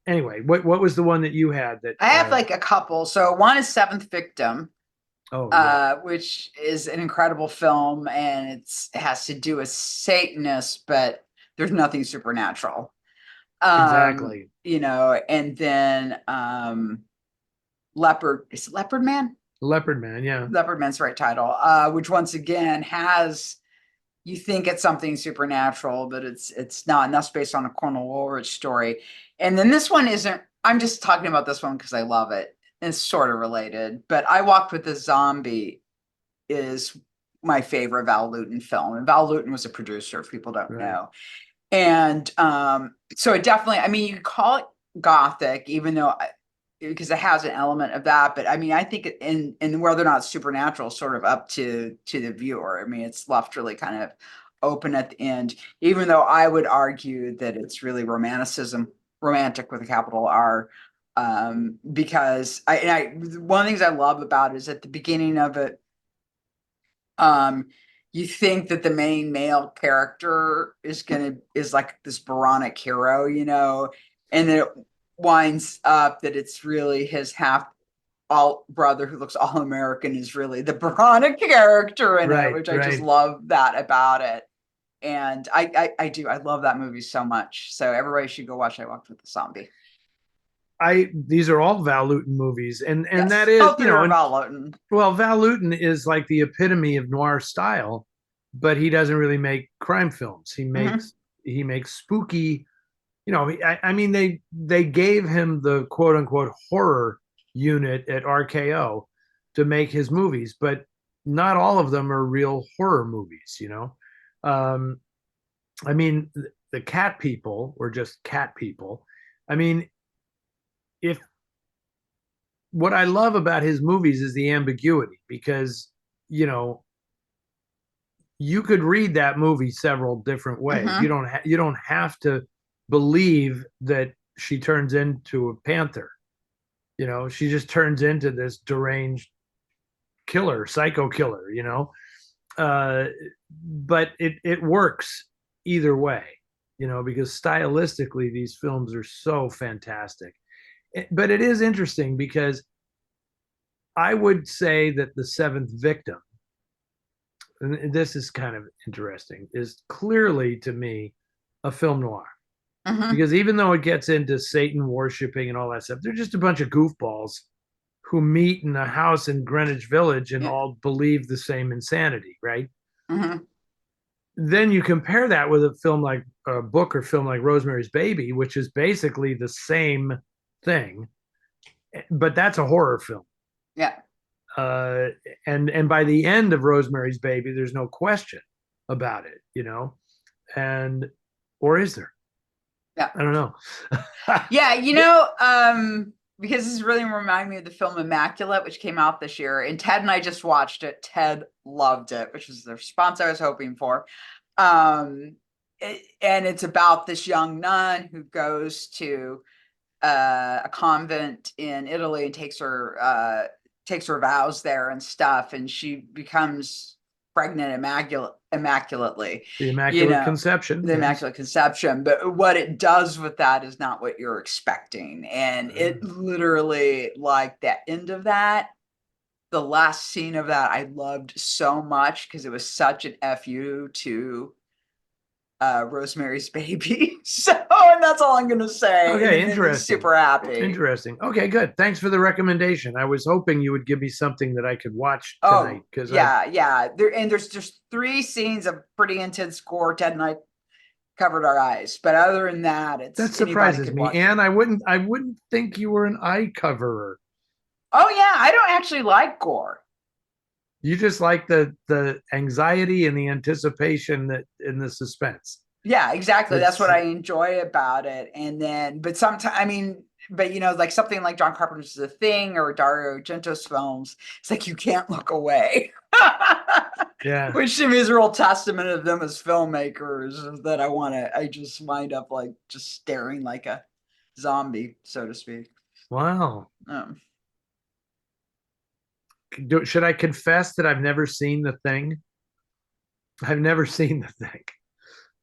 Speaker 1: anyway, what was the one that you had that?
Speaker 2: I have like a couple. So one is Seventh Victim,
Speaker 1: Oh yeah,
Speaker 2: which is an incredible film, and it has to do with Satanists, but there's nothing supernatural.
Speaker 1: exactly.
Speaker 2: And then Leopard, is it Leopard Man?
Speaker 1: Leopard Man, yeah,
Speaker 2: Leopard Man's the right title, which once again has, you think it's something supernatural, but it's not, and that's based on a Cornell Woolrich story. And then this one isn't, I'm just talking about this one because I love it. It's sort of related, but I Walked with a Zombie is my favorite Val Lewton film. And Val Lewton was a producer, if people don't
Speaker 1: right.
Speaker 2: know. And so it definitely, I mean, you call it Gothic, even though because it has an element of that, but I mean, I think in whether or not supernatural is sort of up to the viewer. I mean, it's left really kind of open at the end, even though I would argue that it's really romantic with a capital R. Because one of the things I love about it is at the beginning of it, you think that the main male character is like this Byronic hero, and then it winds up that it's really his half all brother who looks all American is really the Byronic character in it,
Speaker 1: Right,
Speaker 2: which I just
Speaker 1: right.
Speaker 2: love that about it. And I love that movie so much. So everybody should go watch I Walked with the Zombie.
Speaker 1: These are all Val Lewton movies, and that
Speaker 2: Yes,
Speaker 1: is,
Speaker 2: all three are Val Lewton.
Speaker 1: well, Val Lewton is like the epitome of noir style, but he doesn't really make crime films. He
Speaker 2: Mm-hmm.
Speaker 1: makes spooky. I mean, they gave him the quote unquote horror unit at RKO to make his movies, but not all of them are real horror movies. Um, I mean, the cat people were just cat people. I mean, if what I love about his movies is the ambiguity because, you know, you could read that movie several different ways.
Speaker 2: Mm-hmm.
Speaker 1: You don't have to believe that she turns into a panther. She just turns into this deranged killer, psycho killer, Uh, but it works either way, because stylistically these films are so fantastic. But it is interesting because I would say that The Seventh Victim, and this is kind of interesting, is clearly to me a film noir.
Speaker 2: Mm-hmm.
Speaker 1: Because even though it gets into Satan worshiping and all that stuff, they're just a bunch of goofballs who meet in a house in Greenwich Village and
Speaker 2: Yeah.
Speaker 1: all believe the same insanity, right?
Speaker 2: Mm-hmm.
Speaker 1: Then you compare that with a book or film like Rosemary's Baby, which is basically the same thing, but that's a horror film.
Speaker 2: Yeah.
Speaker 1: Uh, and by the end of Rosemary's Baby, there's no question about it, and or is there?
Speaker 2: Yeah.
Speaker 1: I don't know.
Speaker 2: Yeah, because this really reminded me of the film Immaculate, which came out this year. And Ted and I just watched it. Ted loved it, which was the response I was hoping for. And it's about this young nun who goes to a convent in Italy and takes her vows there and stuff, and she becomes pregnant immaculately,
Speaker 1: The
Speaker 2: you
Speaker 1: Immaculate
Speaker 2: know,
Speaker 1: Conception.
Speaker 2: the
Speaker 1: Yes.
Speaker 2: Immaculate Conception. But what it does with that is not what you're expecting. And it literally, like that end of that, the last scene of that, I loved so much because it was such an FU to Rosemary's Baby. So, and that's all I'm gonna say.
Speaker 1: Okay,
Speaker 2: and
Speaker 1: interesting.
Speaker 2: Super happy.
Speaker 1: Interesting. Okay, good. Thanks for the recommendation. I was hoping you would give me something that I could watch tonight.
Speaker 2: Oh, yeah. There's just 3 scenes of pretty intense gore. Ted and I covered our eyes, but other than that, it's
Speaker 1: that surprises me. Anne, I wouldn't think you were an eye coverer.
Speaker 2: Oh yeah, I don't actually like gore.
Speaker 1: You just like the anxiety and the anticipation that in the suspense.
Speaker 2: Yeah, exactly. That's what I enjoy about it. And then, but sometimes, I mean, but like something like John Carpenter's The Thing or Dario Argento's films, it's like you can't look away.
Speaker 1: Yeah.
Speaker 2: Which to me is a real testament of them as filmmakers, that I just wind up like just staring like a zombie, so to speak.
Speaker 1: Wow. Should I confess that I've never seen The Thing? I've never seen The Thing.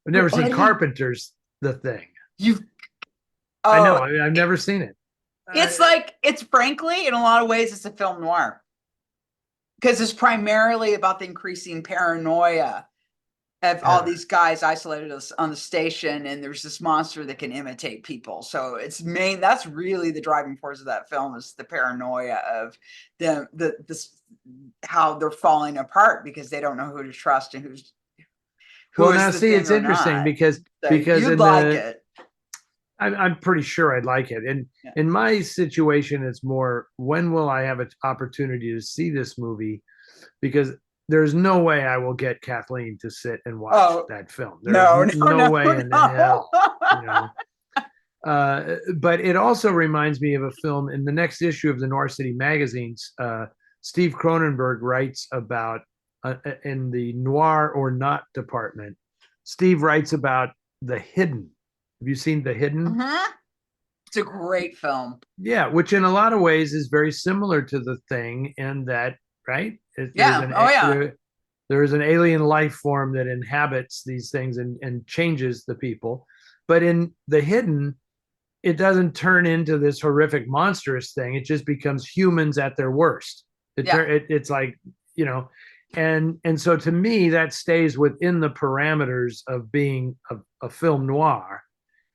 Speaker 1: I've never seen Carpenter's The Thing. I know. I've never seen it.
Speaker 2: It's frankly, in a lot of ways, it's a film noir. Because it's primarily about the increasing paranoia of all these guys isolated on the station, and there's this monster that can imitate people. So that's really the driving force of that film, is the paranoia of them, how they're falling apart because they don't know who to trust and who's
Speaker 1: well, now see, it's interesting because
Speaker 2: you'd like it.
Speaker 1: I'm pretty sure I'd like it. And in my situation, it's more, when will I have an opportunity to see this movie? Because there's no way I will get Kathleen to sit and watch that film. There's no way in hell. But it also reminds me of a film in the next issue of the Noir City magazines. Steve Cronenberg writes about, in the noir or not department, Steve writes about The Hidden. Have you seen The Hidden?
Speaker 2: It's a great film.
Speaker 1: Yeah, which in a lot of ways is very similar to The Thing in that, right? There is an alien life form that inhabits these things and changes the people. But in The Hidden, it doesn't turn into this horrific monstrous thing. It just becomes humans at their worst. It's like, and so to me, that stays within the parameters of being a film noir,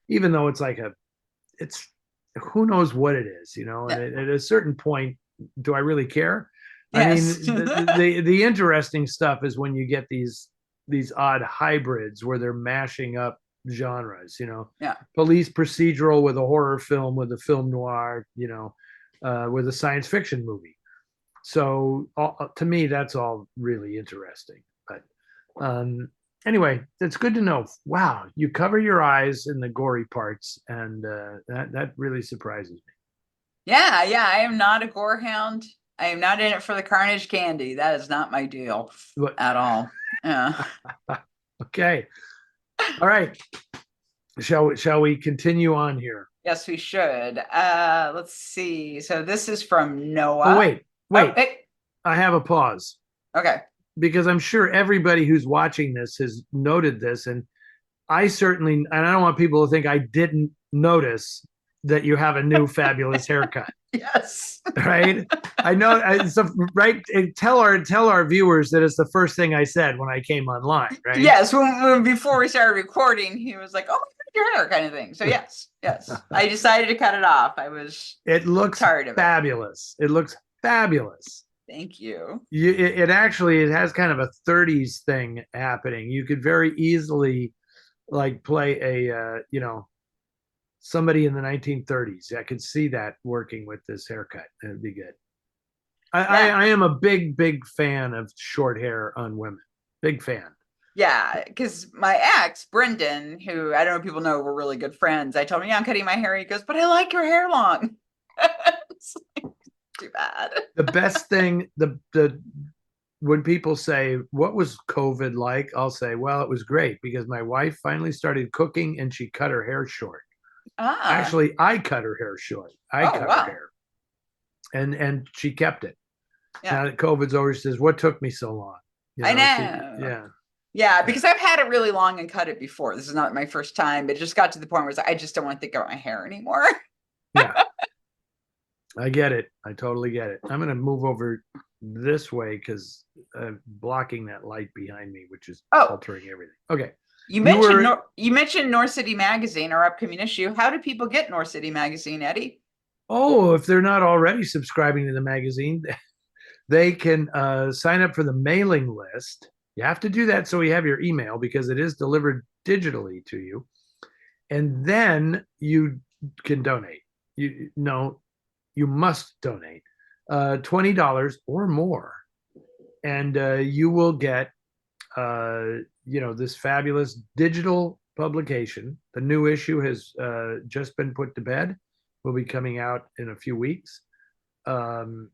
Speaker 1: even though it's like it's who knows what it is, and at a certain point, do I really care?
Speaker 2: Yes.
Speaker 1: I mean, the interesting stuff is when you get these odd hybrids where they're mashing up genres, police procedural with a horror film, with a film noir, with a science fiction movie. So to me, that's all really interesting. But anyway, it's good to know. Wow, you cover your eyes in the gory parts, and that really surprises me.
Speaker 2: Yeah. I am not a gore hound. I am not in it for the carnage candy. That is not my deal at all. Yeah.
Speaker 1: Okay. All right. Shall we continue on here?
Speaker 2: Yes, we should. Let's see. So this is from Noah.
Speaker 1: Oh, wait. I have a pause.
Speaker 2: Okay.
Speaker 1: Because I'm sure everybody who's watching this has noted this, and I don't want people to think I didn't notice that you have a new fabulous haircut.
Speaker 2: Yes.
Speaker 1: Right? I know. Right. Tell our viewers that it's the first thing I said when I came online, right?
Speaker 2: Yes. When before we started recording, he was like, "Oh, your hair," kind of thing. So yes. I decided to cut it off.
Speaker 1: It looks
Speaker 2: tired of
Speaker 1: fabulous. It looks fabulous.
Speaker 2: Thank you.
Speaker 1: It has kind of a 30s thing happening. You could very easily like play a somebody in the 1930s. I could see that working with this haircut. It'd be good. I am a big fan of short hair on women. Big fan.
Speaker 2: Yeah, because my ex, Brendan, who I don't know if people know, we're really good friends. I told him, I'm cutting my hair. He goes, but I like your hair long. It's like, too bad.
Speaker 1: The best thing, when people say, what was COVID like? I'll say, well, it was great because my wife finally started cooking and she cut her hair short. Actually, I cut her hair short. I cut her hair. And she kept it. Now that COVID's over, she says, what took me so long?
Speaker 2: I
Speaker 1: So
Speaker 2: know.
Speaker 1: yeah.
Speaker 2: Yeah, because I've had it really long and cut it before. This is not my first time, but it just got to the point where I just don't want to think about my hair anymore.
Speaker 1: Yeah. I get it. I totally get it. I'm going to move over this way because I'm blocking that light behind me, which is
Speaker 2: Oh,
Speaker 1: altering everything. Okay.
Speaker 2: you mentioned Noir City Magazine, our upcoming issue. How do people get Noir City Magazine, Eddie?
Speaker 1: Oh, if they're not already subscribing to the magazine, they can sign up for the mailing list. You have to do that so we have your email because it is delivered digitally to you. And then you can donate. You must donate $20 or more, and you will get this fabulous digital publication. The new issue has just been put to bed. Will be coming out in a few weeks. And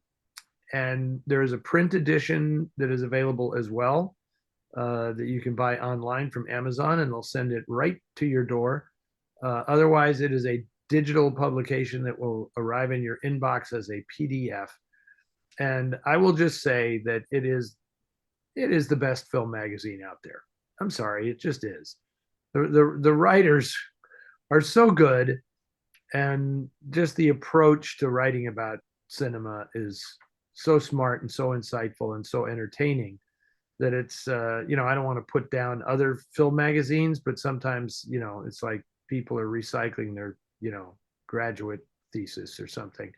Speaker 1: there is a print edition that is available as well that you can buy online from Amazon, and they'll send it right to your door. Otherwise, it is a digital publication that will arrive in your inbox as a PDF. And I will just say that it is the best film magazine out there. I'm sorry, it just is. The writers are so good, and just the approach to writing about cinema is so smart and so insightful and so entertaining that it's I don't want to put down other film magazines, but sometimes it's like people are recycling their graduate thesis or something,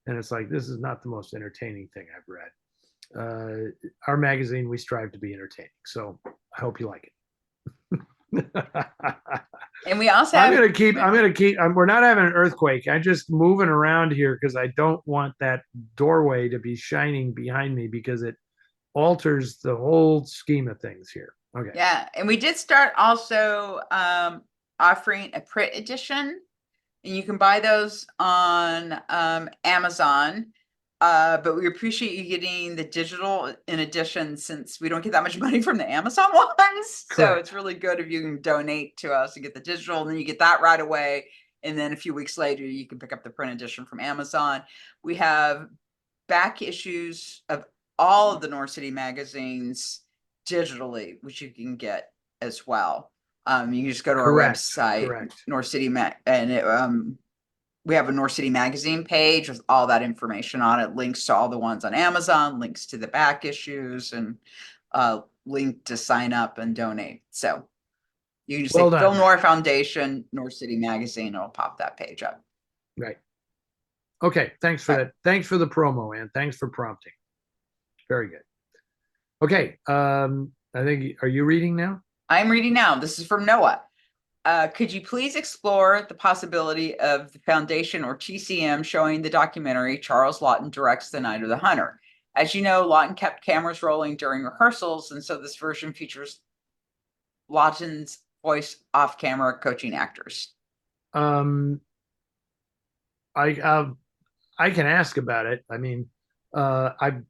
Speaker 1: and it's like this is not the most entertaining thing I've read. Our magazine, we strive to be entertaining, so I hope you like it.
Speaker 2: And we also
Speaker 1: I'm
Speaker 2: have
Speaker 1: gonna keep. We're not having an earthquake. I'm just moving around here because I don't want that doorway to be shining behind me because it alters the whole scheme of things here. Okay.
Speaker 2: yeah, and we did start also offering a print edition, and you can buy those on Amazon. But we appreciate you getting the digital in addition, since we don't get that much money from the Amazon ones. So
Speaker 1: Correct.
Speaker 2: it's really good if you can donate to us and get the digital, and then you get that right away. And then a few weeks later, you can pick up the print edition from Amazon. We have back issues of all of the Noir City magazines digitally, which you can get as well. You can just go to our
Speaker 1: Correct.
Speaker 2: website,
Speaker 1: Correct.
Speaker 2: Noir City and we have a Noir City magazine page with all that information on it, links to all the ones on Amazon, links to the back issues, and link to sign up and donate. So you can just
Speaker 1: Well
Speaker 2: say Film
Speaker 1: done.
Speaker 2: Noir Foundation, Noir City Magazine, it'll pop that page up.
Speaker 1: Right. Okay. Thanks for that. Thanks for the promo, Ann. Thanks for prompting. Very good. Okay. I think, are you reading now?
Speaker 2: I'm reading now. This is from Noah. Could you please explore the possibility of the Foundation or TCM showing the documentary Charles Lawton Directs The Night of the Hunter? As you know, Lawton kept cameras rolling during rehearsals, and so this version features Lawton's voice off-camera coaching actors.
Speaker 1: I can ask about it. I mean, I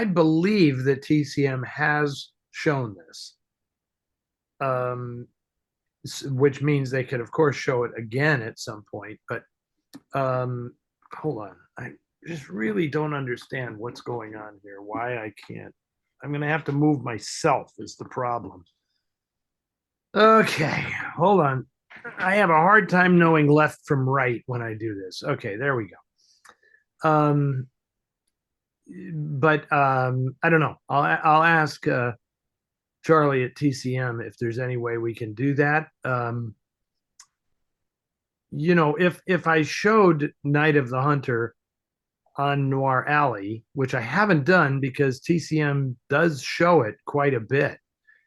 Speaker 1: believe that TCM has shown this, which means they could, of course, show it again at some point. But hold on, I just really don't understand what's going on here. Why I can't? I'm going to have to move myself is the problem. Okay, hold on. I have a hard time knowing left from right when I do this. Okay, there we go. But I don't know. I'll ask Charlie at TCM if there's any way we can do that. If I showed Night of the Hunter on Noir Alley, which I haven't done because TCM does show it quite a bit,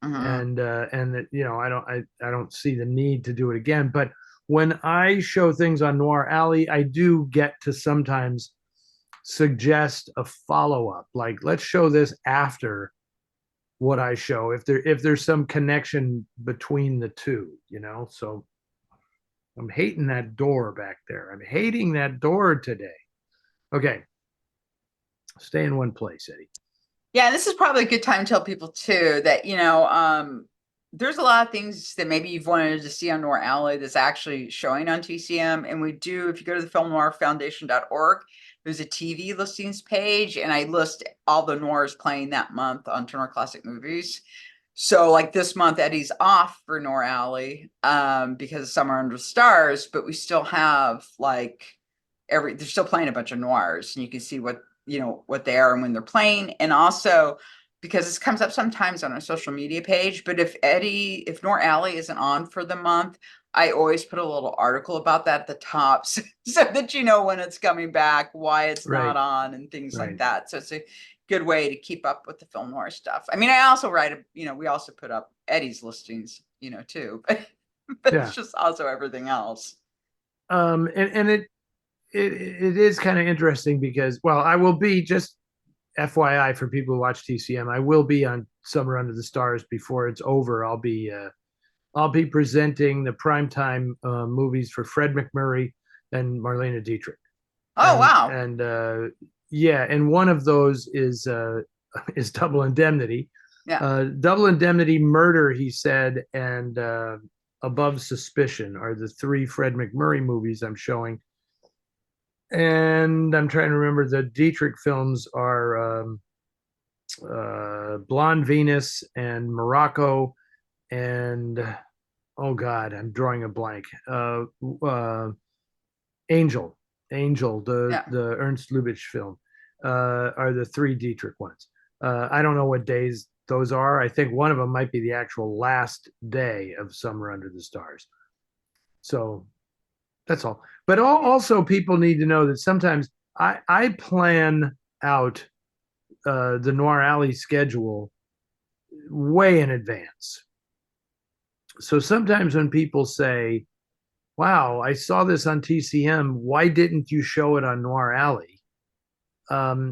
Speaker 1: and that I don't see the need to do it again. But when I show things on Noir Alley, I do get to sometimes suggest a follow-up, like let's show this after what I show if there's some connection between the two. So I'm hating that door back there. I'm hating that door today. Okay, stay in one place, Eddie.
Speaker 2: Yeah, this is probably a good time to tell people too that there's a lot of things that maybe you've wanted to see on Noir Alley that's actually showing on TCM. And we do, if you go to the filmnoirfoundation.org, there's a TV listings page, and I list all the noirs playing that month on Turner Classic Movies. So like this month, Eddie's off for Noir Alley because of Summer Under the Stars, but we still have like they're still playing a bunch of noirs, and you can see what what they are and when they're playing. And also because this comes up sometimes on our social media page, but if Noir Alley isn't on for the month, I always put a little article about that at the top so that you know when it's coming back, why it's not on, and things like that. So it's a good way to keep up with the film noir stuff. I mean, I also write, we also put up Eddie's listings, too, but it's just also everything else.
Speaker 1: And it is kind of interesting because, well, I will be, just FYI for people who watch TCM, I will be on Summer Under the Stars before it's over. I'll be presenting the primetime movies for Fred McMurray and Marlene Dietrich.
Speaker 2: Oh, wow.
Speaker 1: And yeah, and one of those is Double Indemnity.
Speaker 2: Yeah.
Speaker 1: Double Indemnity, Murder, he said, and Above Suspicion are the three Fred McMurray movies I'm showing. And I'm trying to remember, the Dietrich films are Blonde Venus and Morocco, and oh God, I'm drawing a blank. Angel, the Ernst Lubitsch film, are the three Dietrich ones. I don't know what days those are. I think one of them might be the actual last day of Summer Under the Stars. So that's all. But also, people need to know that sometimes I plan out the Noir Alley schedule way in advance. So sometimes when people say, wow, I saw this on TCM, why didn't you show it on Noir Alley?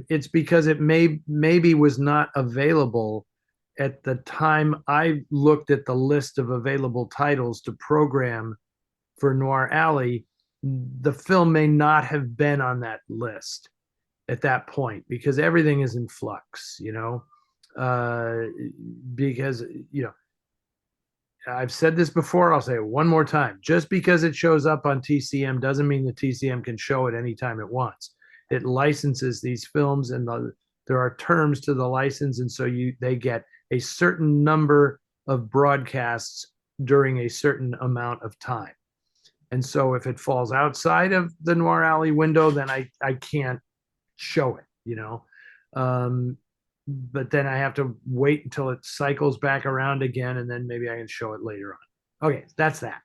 Speaker 1: It's because it maybe was not available at the time I looked at the list of available titles to program for Noir Alley. The film may not have been on that list at that point because everything is in flux, because, I've said this before, I'll say it one more time. Just because it shows up on TCM doesn't mean the TCM can show it anytime it wants. It licenses these films, and there are terms to the license, and so they get a certain number of broadcasts during a certain amount of time. And so if it falls outside of the Noir Alley window, then I can't show it, but then I have to wait until it cycles back around again, and then maybe I can show it later on. Okay, that's that.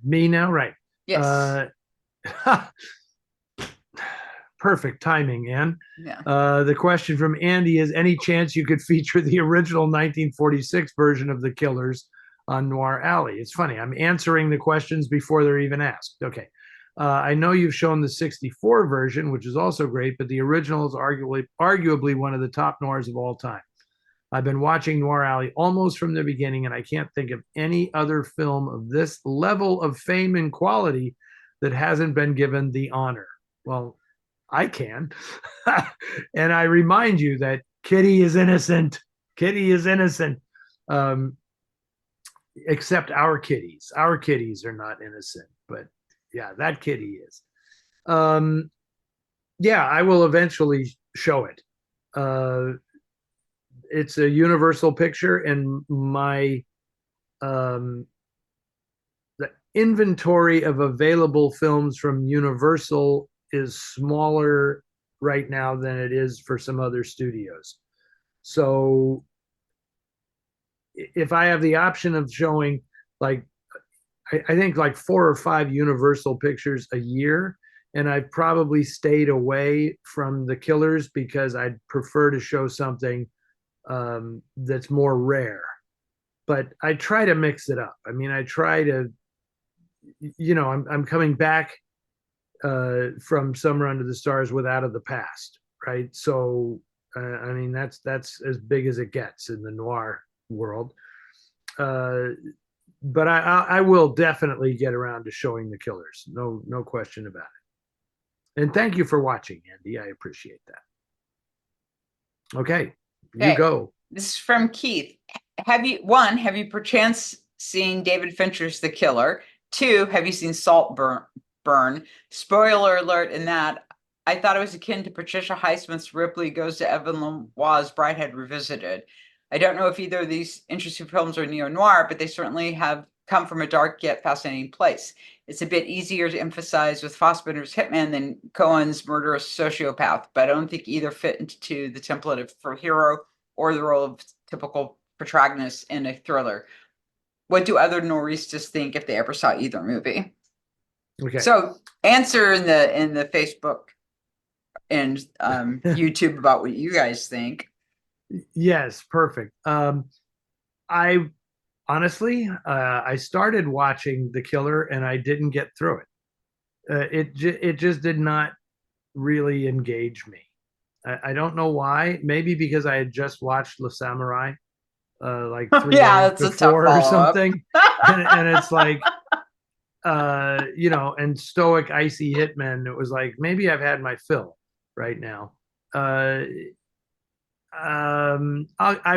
Speaker 1: Me now, right?
Speaker 2: Yes.
Speaker 1: Perfect timing, Anne.
Speaker 2: Yeah.
Speaker 1: The question from Andy is, any chance you could feature the original 1946 version of The Killers on Noir Alley? It's funny, I'm answering the questions before they're even asked. Okay. I know you've shown the 64 version, which is also great, but the original is arguably one of the top noirs of all time. I've been watching Noir Alley almost from the beginning, and I can't think of any other film of this level of fame and quality that hasn't been given the honor. Well, I can. And I remind you that Kitty is innocent. Kitty is innocent. Except our kitties. Our kitties are not innocent, but yeah, that kitty is. Yeah, I will eventually show it. It's a Universal picture, and my the inventory of available films from Universal is smaller right now than it is for some other studios. So if I have the option of showing, like, I think like 4 or 5 Universal pictures a year, and I've probably stayed away from The Killers because I'd prefer to show something that's more rare. But I try to mix it up. I mean, I try to, I'm coming back from Summer Under the Stars with Out of the Past, right? So, I mean, that's as big as it gets in the noir world. But I will definitely get around to showing The Killers. No question about it. And thank you for watching, Andy. I appreciate that. Okay, You
Speaker 2: Okay.
Speaker 1: go.
Speaker 2: This is from Keith. Have you perchance seen David Fincher's The Killer? 2, have you seen Burn? Spoiler alert in that I thought it was akin to Patricia Highsmith's Ripley Goes to Evan Lenoir's Bridehead Revisited. I don't know if either of these interesting films are neo-noir, but they certainly have come from a dark yet fascinating place. It's a bit easier to emphasize with Fassbinder's Hitman than Cohen's murderous sociopath, but I don't think either fit into the template for hero or the role of typical protagonist in a thriller. What do other noiristas think if they ever saw either movie?
Speaker 1: Okay.
Speaker 2: So answer in the Facebook and YouTube about what you guys think.
Speaker 1: Yes, perfect. I honestly, I started watching The Killer and I didn't get through it. It just did not really engage me. I don't know why. Maybe because I had just watched Le Samurai like 3 days
Speaker 2: That's a tough
Speaker 1: before or
Speaker 2: follow-up.
Speaker 1: something, and it's like and Stoic Icy Hitman. It was like maybe I've had my fill right now. I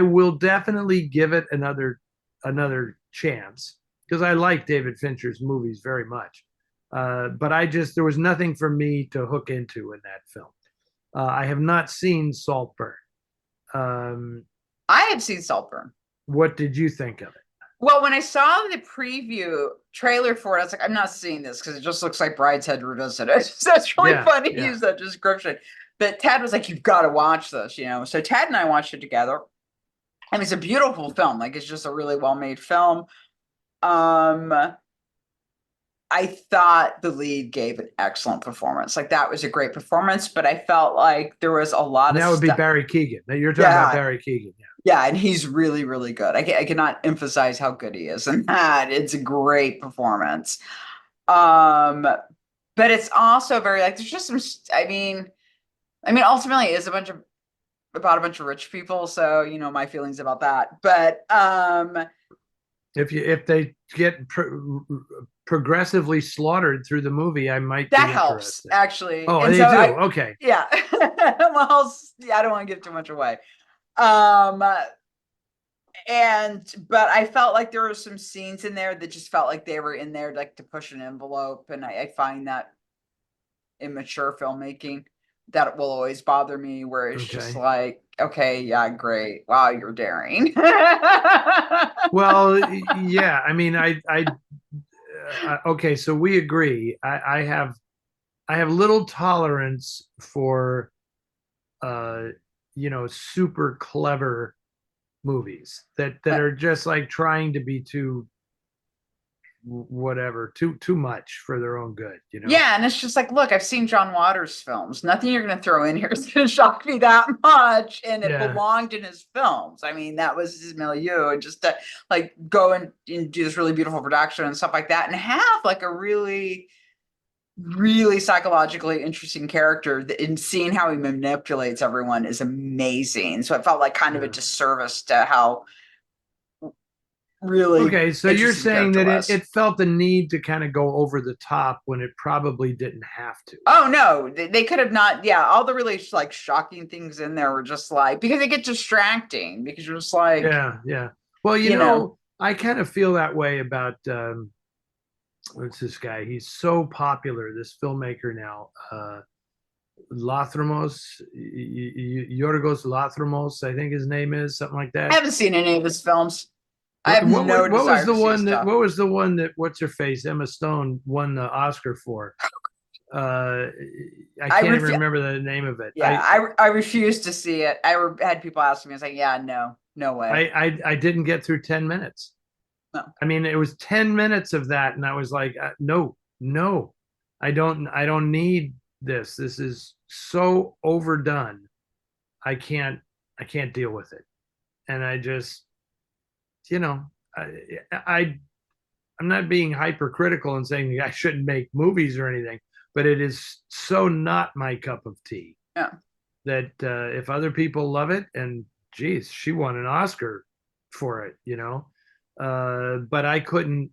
Speaker 1: will definitely give it another chance because I like David Fincher's movies very much. But there was nothing for me to hook into in that film. I have not seen Saltburn.
Speaker 2: I have seen Saltburn.
Speaker 1: What did you think of it?
Speaker 2: Well, when I saw the preview trailer for it, I was like, I'm not seeing this because it just looks like Brideshead Revisited. So it's really funny to use that description. But Ted was like, you've got to watch this, So Ted and I watched it together. I mean, it's a beautiful film. Like, it's just a really well-made film. I thought the lead gave an excellent performance. Like, that was a great performance, but I felt like there was a lot of
Speaker 1: that would be Barry Keoghan. You're talking about Barry Keoghan,
Speaker 2: yeah, and he's really, really good. I cannot emphasize how good he is in that. It's a great performance. But it's also very like there's just some. Ultimately, it's about a bunch of rich people. So my feelings about that. But
Speaker 1: if they get progressively slaughtered through the movie, I might
Speaker 2: that helps actually.
Speaker 1: Oh, and they so do. Okay.
Speaker 2: Yeah. Well, I don't want to give too much away. But I felt like there were some scenes in there that just felt like they were in there like to push an envelope, and I find that immature filmmaking that will always bother me, where it's just like, okay, yeah, great, wow, you're daring.
Speaker 1: Well, yeah, I mean, okay, so we agree. I have little tolerance for super clever movies that are just like trying to be too much for their own good,
Speaker 2: Yeah, and it's just like, look, I've seen John Waters films. Nothing you're going to throw in here is going to shock me that much, and it belonged in his films. I mean, that was his milieu, and just to like go and do this really beautiful production and stuff like that, and have like a really, really psychologically interesting character, and seeing how he manipulates everyone is amazing. So it felt like kind of a disservice to how really
Speaker 1: okay, so you're saying that it felt the need to kind of go over the top when it probably didn't have to.
Speaker 2: Oh no, they could have not. Yeah, all the really like shocking things in there were just like, because they get distracting, because you're just like,
Speaker 1: yeah. Well, you know, I kind of feel that way about what's this guy? He's so popular, this filmmaker now, Lathrimos, Yorgos Lathrimos, I think his name is, something like that.
Speaker 2: I haven't seen any of his films. I have no desire
Speaker 1: what was the
Speaker 2: to
Speaker 1: one
Speaker 2: see
Speaker 1: that what was the one that what's her face, Emma Stone, won the Oscar for? I can't even remember the name of it.
Speaker 2: Yeah, I refused to see it. I had people asking me, I was like, yeah, no way.
Speaker 1: I didn't get through 10 minutes.
Speaker 2: No.
Speaker 1: I mean, it was 10 minutes of that, and I was like, no, I don't need this. This is so overdone. I can't deal with it. And I just, I'm not being hypercritical and saying I shouldn't make movies or anything, but it is so not my cup of tea.
Speaker 2: Yeah.
Speaker 1: That if other people love it, and geez, she won an Oscar for it, but I couldn't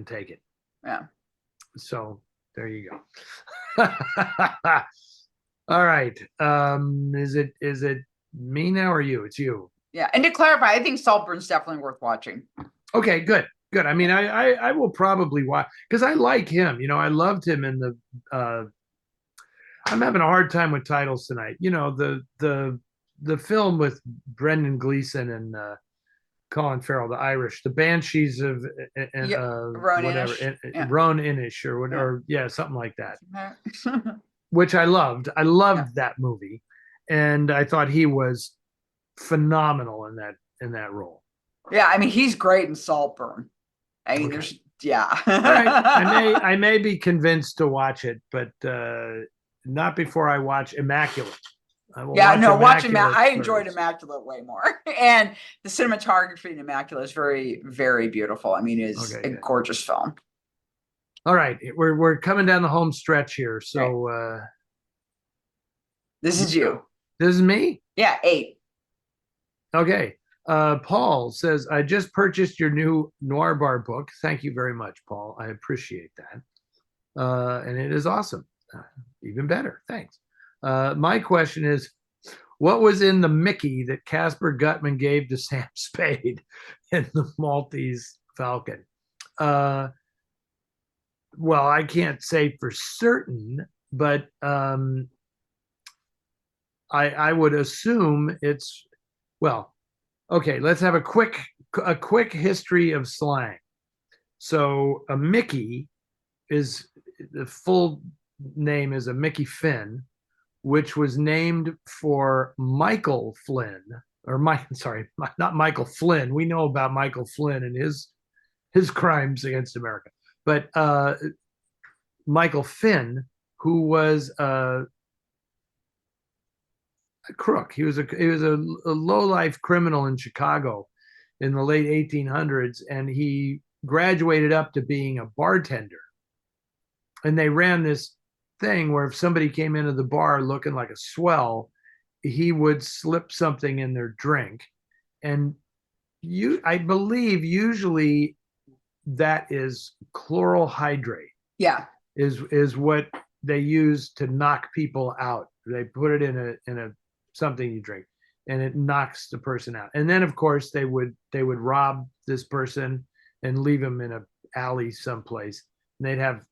Speaker 1: take it.
Speaker 2: Yeah.
Speaker 1: So there you go. All right. Is it Me now or you? It's you.
Speaker 2: Yeah, and to clarify, I think Saltburn's definitely worth watching.
Speaker 1: Okay, good, good. I mean, I will probably watch because I like him. You know, I loved him in the. I'm having a hard time with titles tonight. You know, the film with Brendan Gleeson and Colin Farrell, the Irish, the Banshees of
Speaker 2: Yeah, Rowan
Speaker 1: whatever,
Speaker 2: Inish. Yeah.
Speaker 1: Roan Inish
Speaker 2: Yeah.
Speaker 1: or yeah, something like that,
Speaker 2: Yeah.
Speaker 1: which I loved. I loved that movie, and I thought he was phenomenal in that role.
Speaker 2: Yeah, I mean, he's great in Saltburn. I mean,
Speaker 1: Okay.
Speaker 2: there's yeah.
Speaker 1: All right, I may be convinced to watch it, but not before I watch Immaculate. I will
Speaker 2: Yeah,
Speaker 1: watch
Speaker 2: no, watch
Speaker 1: Immaculate
Speaker 2: I enjoyed
Speaker 1: first.
Speaker 2: Immaculate way more. And the cinematography in Immaculate is very, very beautiful. I mean, it's
Speaker 1: Okay,
Speaker 2: a
Speaker 1: good.
Speaker 2: gorgeous film.
Speaker 1: All right, we're coming down the home stretch here. So
Speaker 2: This is you.
Speaker 1: This is me?
Speaker 2: Yeah, 8.
Speaker 1: Okay. Paul says, I just purchased your new Noir Bar book. Thank you very much, Paul. I appreciate that. And it is awesome. Even better. Thanks. My question is, what was in the Mickey that Casper Gutman gave to Sam Spade in the Maltese Falcon? Well, I can't say for certain, but I would assume it's, well, okay, let's have a quick history of slang. So a Mickey is, the full name is a Mickey Finn, which was named for Michael Flynn, or Mike, sorry, not Michael Flynn. We know about Michael Flynn and his crimes against America, but Michael Finn, who was a crook. He was a low life criminal in Chicago in the late 1800s, and he graduated up to being a bartender. And they ran this thing where if somebody came into the bar looking like a swell, he would slip something in their drink. And I believe usually that is chloral hydrate.
Speaker 2: Yeah.
Speaker 1: Is what they use to knock people out. They put it in a something you drink, and it knocks the person out. And then of course they would rob this person and leave him in a alley someplace. And they'd have,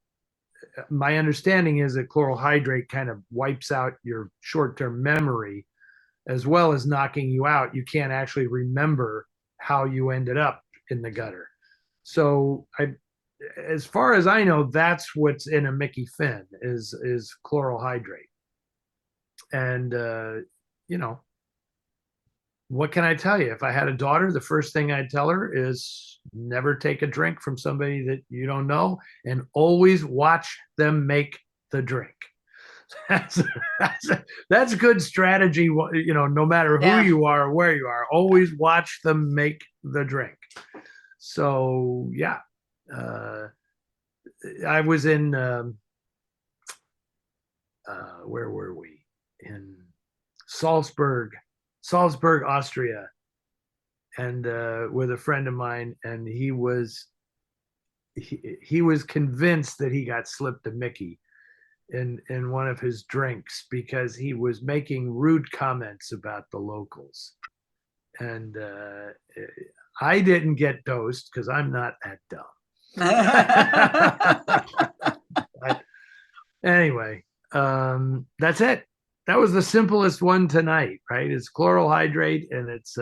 Speaker 1: my understanding is that chloral hydrate kind of wipes out your short-term memory as well as knocking you out. You can't actually remember how you ended up in the gutter. So as far as I know, that's what's in a Mickey Finn is chloral hydrate. And you know, what can I tell you? If I had a daughter, the first thing I'd tell her is never take a drink from somebody that you don't know, and always watch them make the drink. That's good strategy. You know, no matter who you are or where you are, always watch them make the drink. So yeah, I was in where were we? In Salzburg, Austria, and with a friend of mine, and he was convinced that he got slipped a Mickey in one of his drinks because he was making rude comments about the locals, and I didn't get dosed because I'm not that dumb. But anyway, that's it. That was the simplest one tonight, right? It's chloral hydrate, and it's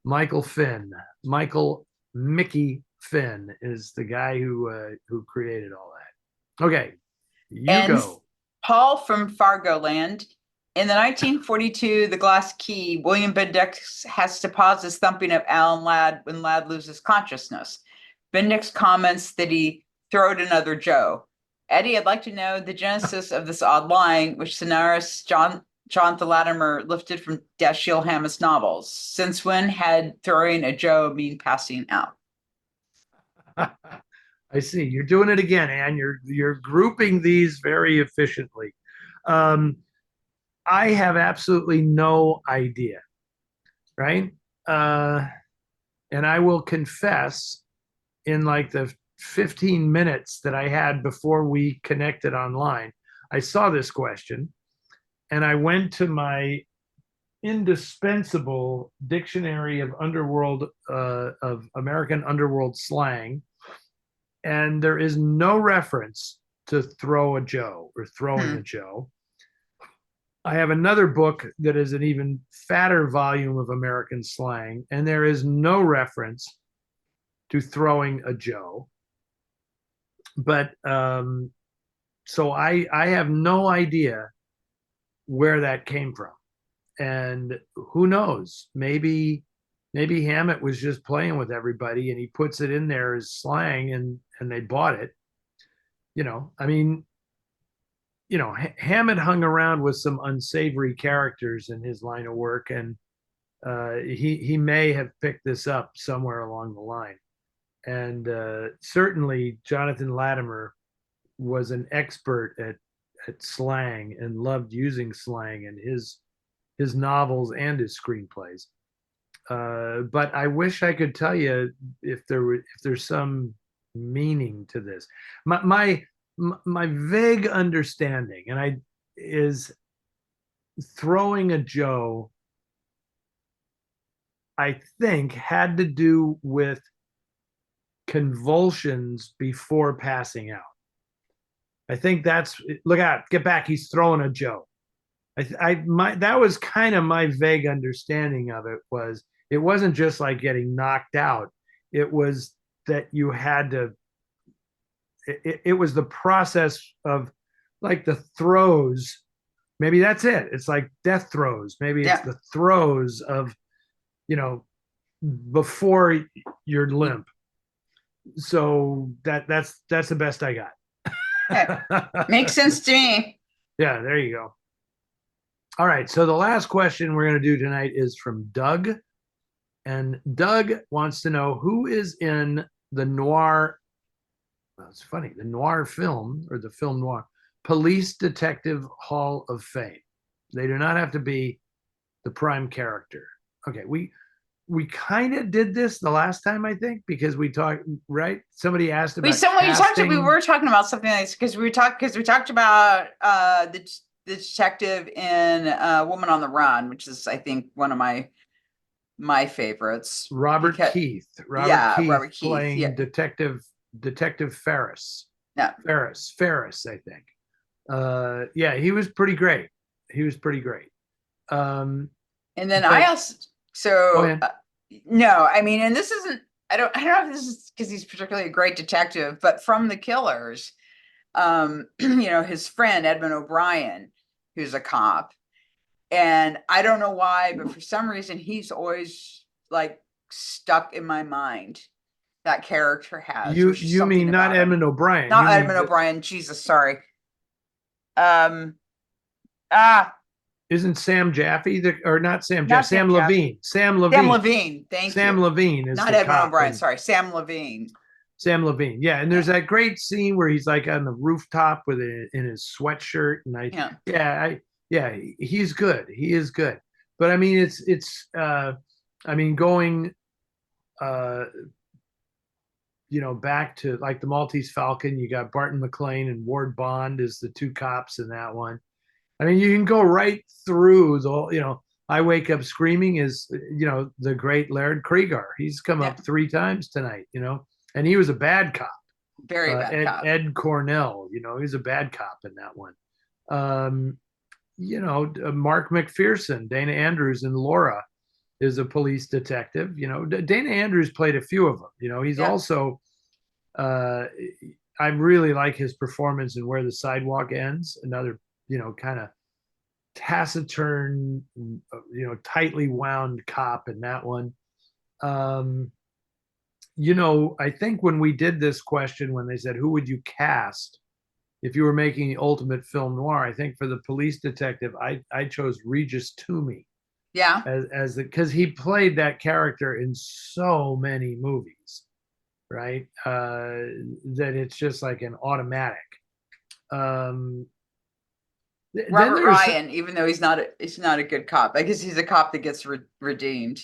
Speaker 1: Michael Finn. Michael Mickey Finn is the guy who created all that. Okay, you go.
Speaker 2: Paul from Fargo Land. In the 1942 The Glass Key, William Bendix has to pause his thumping of Alan Ladd when Ladd loses consciousness. Bendix comments that he throwed another Joe. Eddie, I'd like to know the genesis of this odd line, which scenarist Jonathan Latimer lifted from Dashiell Hammett novels. Since when had throwing a Joe mean passing out?
Speaker 1: I see. You're doing it again, Anne. You're grouping these very efficiently. I have absolutely no idea, right? And I will confess, in like the 15 minutes that I had before we connected online, I saw this question and I went to my indispensable dictionary of underworld of American underworld slang, and there is no reference to throw a Joe or throwing a
Speaker 2: Hmm.
Speaker 1: Joe. I have another book that is an even fatter volume of American slang, and there is no reference to throwing a Joe. But so I have no idea where that came from, and who knows? Maybe Hammett was just playing with everybody, and he puts it in there as slang, and they bought it. I mean, Hammett hung around with some unsavory characters in his line of work, and he may have picked this up somewhere along the line. And certainly, Jonathan Latimer was an expert at slang and loved using slang in his novels and his screenplays. But I wish I could tell you if there's some meaning to this. My my vague understanding, and I is throwing a Joe, I think, had to do with convulsions before passing out. I think that's look out, get back, he's throwing a Joe. That was kind of my vague understanding of it. Was it wasn't just like getting knocked out, it was that you had to it was the process of like the throes. Maybe that's it. It's like death throes. Maybe it's
Speaker 2: Yeah.
Speaker 1: the throes of, you know, before you're limp. So that's the best I got.
Speaker 2: Okay. Makes sense to me.
Speaker 1: Yeah, there you go. All right. So the last question we're going to do tonight is from Doug. And Doug wants to know who is in the noir. Well, it's funny, the noir film or the film noir Police Detective Hall of Fame. They do not have to be the prime character. Okay, we kind of did this the last time, I think, because we talked, right? Somebody asked about
Speaker 2: We
Speaker 1: casting.
Speaker 2: were talking about something like this because we talked about the detective in Woman on the Run, which is I think one of my favorites.
Speaker 1: Robert
Speaker 2: Because
Speaker 1: Keith.
Speaker 2: Robert Keith.
Speaker 1: Playing
Speaker 2: Yeah.
Speaker 1: Detective Ferris.
Speaker 2: Yeah.
Speaker 1: Ferris, I think. Yeah, he was pretty great. He was pretty great.
Speaker 2: And then
Speaker 1: But
Speaker 2: I also
Speaker 1: go
Speaker 2: so
Speaker 1: ahead.
Speaker 2: no, I mean, and this isn't I don't know if this is because he's particularly a great detective, but from The Killers, his friend Edmund O'Brien, who's a cop, and I don't know why, but for some reason he's always like stuck in my mind. That character has.
Speaker 1: You
Speaker 2: There's just
Speaker 1: you
Speaker 2: something
Speaker 1: mean not
Speaker 2: about him.
Speaker 1: Edmund O'Brien?
Speaker 2: Not
Speaker 1: You mean
Speaker 2: Edmund O'Brien. Jesus, sorry. Um. Ah,
Speaker 1: isn't Sam Jaffe or not Sam Jaffe?
Speaker 2: not Sam
Speaker 1: Sam
Speaker 2: Jaffe.
Speaker 1: Levine. Sam
Speaker 2: Sam
Speaker 1: Levine.
Speaker 2: Levine. Thank
Speaker 1: Sam
Speaker 2: you.
Speaker 1: Levine is
Speaker 2: Not
Speaker 1: the
Speaker 2: Edmund
Speaker 1: cop,
Speaker 2: O'Brien.
Speaker 1: and
Speaker 2: Sorry, Sam Levine.
Speaker 1: Sam Levine. Yeah, and there's
Speaker 2: Yeah.
Speaker 1: that great scene where he's like on the rooftop with it in his sweatshirt, and
Speaker 2: Yeah.
Speaker 1: yeah, he's good. He is good. But I mean, I mean, going uh, back to like the Maltese Falcon, you got Barton McLean and Ward Bond as the two cops in that one. I mean, you can go right through I Wake Up Screaming is, the great Laird Cregar. He's come
Speaker 2: Yeah.
Speaker 1: up 3 times tonight, and he was a bad cop.
Speaker 2: Very bad cop.
Speaker 1: Ed Cornell, he was a bad cop in that one. Um, Mark McPherson, Dana Andrews, and Laura is a police detective. Dana Andrews played a few of them. He's
Speaker 2: Yeah.
Speaker 1: also, I really like his performance in Where the Sidewalk Ends. Another, kind of taciturn, tightly wound cop in that one. Um, I think when we did this question, when they said, who would you cast if you were making the ultimate film noir? I think for the police detective, I chose Regis Toomey
Speaker 2: Yeah.
Speaker 1: as because he played that character in so many movies, right? That it's just like an automatic. Um,
Speaker 2: Robert Ryan, even though he's not a good cop, I guess he's a cop that gets redeemed.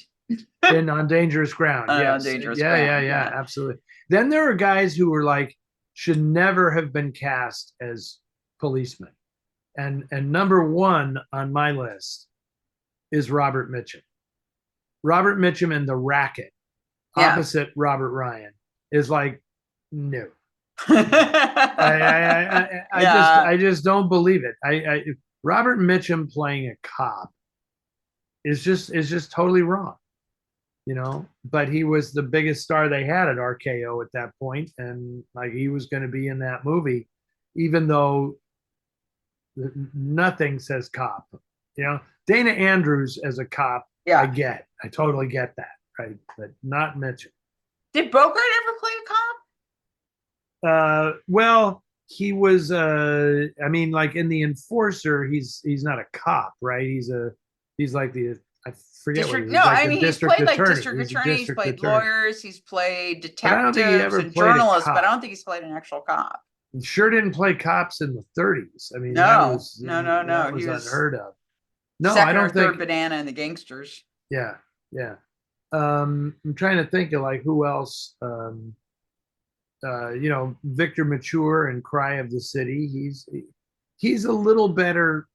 Speaker 1: In On Dangerous Ground,
Speaker 2: On
Speaker 1: yes,
Speaker 2: Dangerous
Speaker 1: yeah,
Speaker 2: Ground,
Speaker 1: yeah, absolutely. Then there are guys who were like should never have been cast as policemen, and number one on my list is Robert Mitchum. Robert Mitchum in The Racket,
Speaker 2: Yeah.
Speaker 1: opposite Robert Ryan, is like, no.
Speaker 2: Yeah.
Speaker 1: I just don't believe it. Robert Mitchum playing a cop is just totally wrong, you know. But he was the biggest star they had at RKO at that point, and like he was going to be in that movie, even though nothing says cop. You know, Dana Andrews as a cop,
Speaker 2: Yeah.
Speaker 1: I totally get that, right? But not Mitchum.
Speaker 2: Did Bogart ever play a cop?
Speaker 1: Well, he was. I mean, like in The Enforcer, he's not a cop, right? He's like the I forget what he
Speaker 2: District.
Speaker 1: was.
Speaker 2: No,
Speaker 1: Like
Speaker 2: I
Speaker 1: the
Speaker 2: mean he's
Speaker 1: district
Speaker 2: played like
Speaker 1: attorney.
Speaker 2: district
Speaker 1: He's a
Speaker 2: attorneys, he's
Speaker 1: district
Speaker 2: played
Speaker 1: attorney.
Speaker 2: lawyers, he's played
Speaker 1: But I don't think he
Speaker 2: detectives
Speaker 1: ever
Speaker 2: and
Speaker 1: played a
Speaker 2: journalists, but I
Speaker 1: cop.
Speaker 2: don't think he's played an actual cop.
Speaker 1: He sure didn't play cops in the 30s. I mean,
Speaker 2: No, no, no,
Speaker 1: that
Speaker 2: no. He
Speaker 1: was
Speaker 2: was
Speaker 1: unheard of. No, I
Speaker 2: second or
Speaker 1: don't
Speaker 2: third
Speaker 1: think.
Speaker 2: banana in the gangsters.
Speaker 1: Yeah, yeah. I'm trying to think of like who else. You know, Victor Mature and Cry of the City. He's a little better,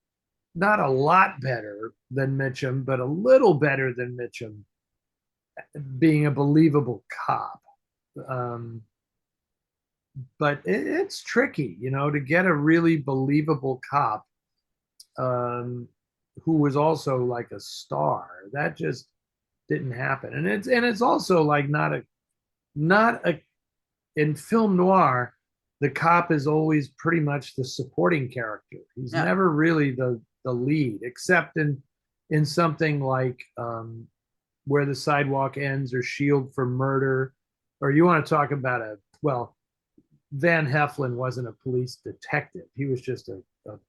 Speaker 1: not a lot better than Mitchum, but a little better than Mitchum, being a believable cop. Um, but it's tricky, you know, to get a really believable cop who was also like a star. That just didn't happen, and it's also like not a in film noir, the cop is always pretty much the supporting character. He's
Speaker 2: Yeah.
Speaker 1: never really the lead, except in something like Where the Sidewalk Ends or Shield for Murder. Or you want to talk about Van Heflin wasn't a police detective. He was just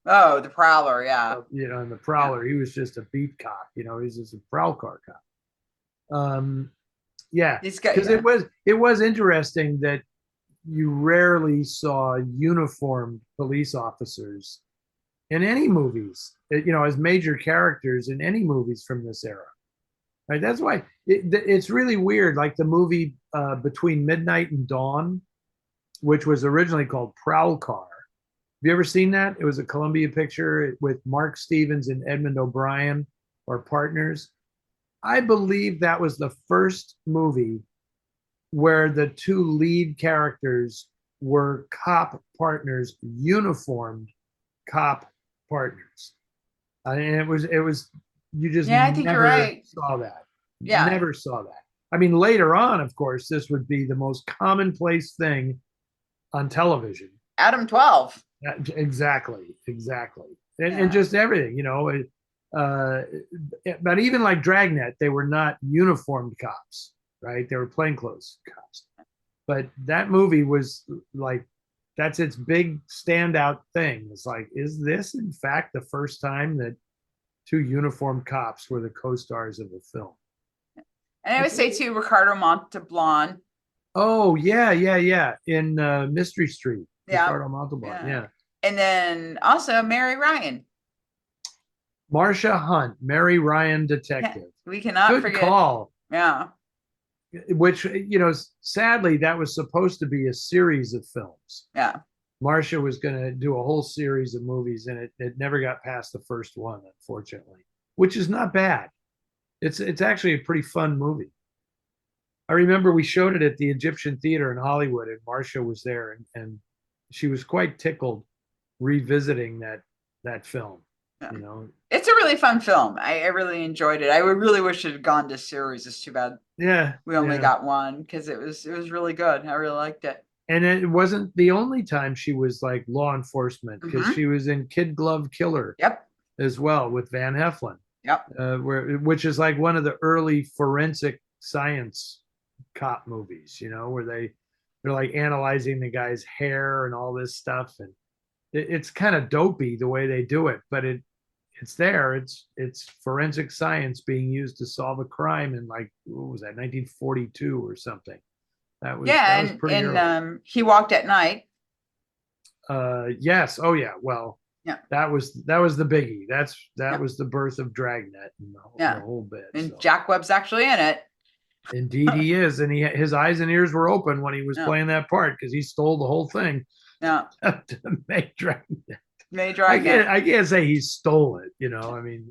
Speaker 2: Oh, the Prowler, yeah.
Speaker 1: you know, in The Prowler, he was just a beat cop. You know, he's just a prowl car cop. Yeah, because it was interesting that you rarely saw uniformed police officers in any movies, you know, as major characters in any movies from this era. Right? That's why it's really weird. Like the movie Between Midnight and Dawn, which was originally called Prowl Car. Have you ever seen that? It was a Columbia picture with Mark Stevens and Edmund O'Brien, or partners. I believe that was the first movie where the two lead characters were cop partners, uniformed cop partners. And it was you just
Speaker 2: Yeah, I think you're
Speaker 1: never
Speaker 2: right.
Speaker 1: saw that.
Speaker 2: Yeah.
Speaker 1: Never saw that. I mean, later on, of course, this would be the most commonplace thing on television.
Speaker 2: Adam 12.
Speaker 1: Exactly, exactly. And just everything, you know. But even like Dragnet, they were not uniformed cops, right? They were plainclothes cops. But that movie was like, that's its big standout thing. It's like, is this in fact the first time that two uniformed cops were the co-stars of a film?
Speaker 2: And I would say too, Ricardo Montalban.
Speaker 1: Oh yeah. In Mystery Street,
Speaker 2: Yeah.
Speaker 1: Ricardo Montalban. Yeah.
Speaker 2: And then also Mary Ryan.
Speaker 1: Marcia Hunt, Mary Ryan detective.
Speaker 2: Yeah, we cannot
Speaker 1: Good
Speaker 2: forget.
Speaker 1: call.
Speaker 2: Yeah.
Speaker 1: Which, you know, sadly, that was supposed to be a series of films.
Speaker 2: Yeah.
Speaker 1: Marcia was going to do a whole series of movies, and it never got past the first one, unfortunately, which is not bad. It's actually a pretty fun movie. I remember we showed it at the Egyptian Theater in Hollywood, and Marcia was there, and she was quite tickled revisiting that film. Yeah. You know,
Speaker 2: it's a really fun film. I really enjoyed it. I would really wish it had gone to series. It's too bad.
Speaker 1: Yeah,
Speaker 2: we only got one, because it was really good. I really liked it.
Speaker 1: And it wasn't the only time she was like law enforcement, because she was in Kid Glove Killer.
Speaker 2: Yep.
Speaker 1: As well, with Van Heflin.
Speaker 2: Yep.
Speaker 1: Which is like one of the early forensic science cop movies, you know, where they're like analyzing the guy's hair and all this stuff, and it's kind of dopey the way they do it, but it's there. It's forensic science being used to solve a crime in, like, what was that, 1942 or something. That was pretty early.
Speaker 2: He Walked at Night.
Speaker 1: Yes. Oh yeah. Well,
Speaker 2: yeah,
Speaker 1: that was the biggie. That was the birth of Dragnet and the whole bit.
Speaker 2: And so. Jack Webb's actually in it.
Speaker 1: Indeed, he is, and his eyes and ears were open when he was playing that part, because he stole the whole thing.
Speaker 2: Yeah.
Speaker 1: To make Dragnet.
Speaker 2: Made Dragnet.
Speaker 1: I can't say he stole it. You know, I mean,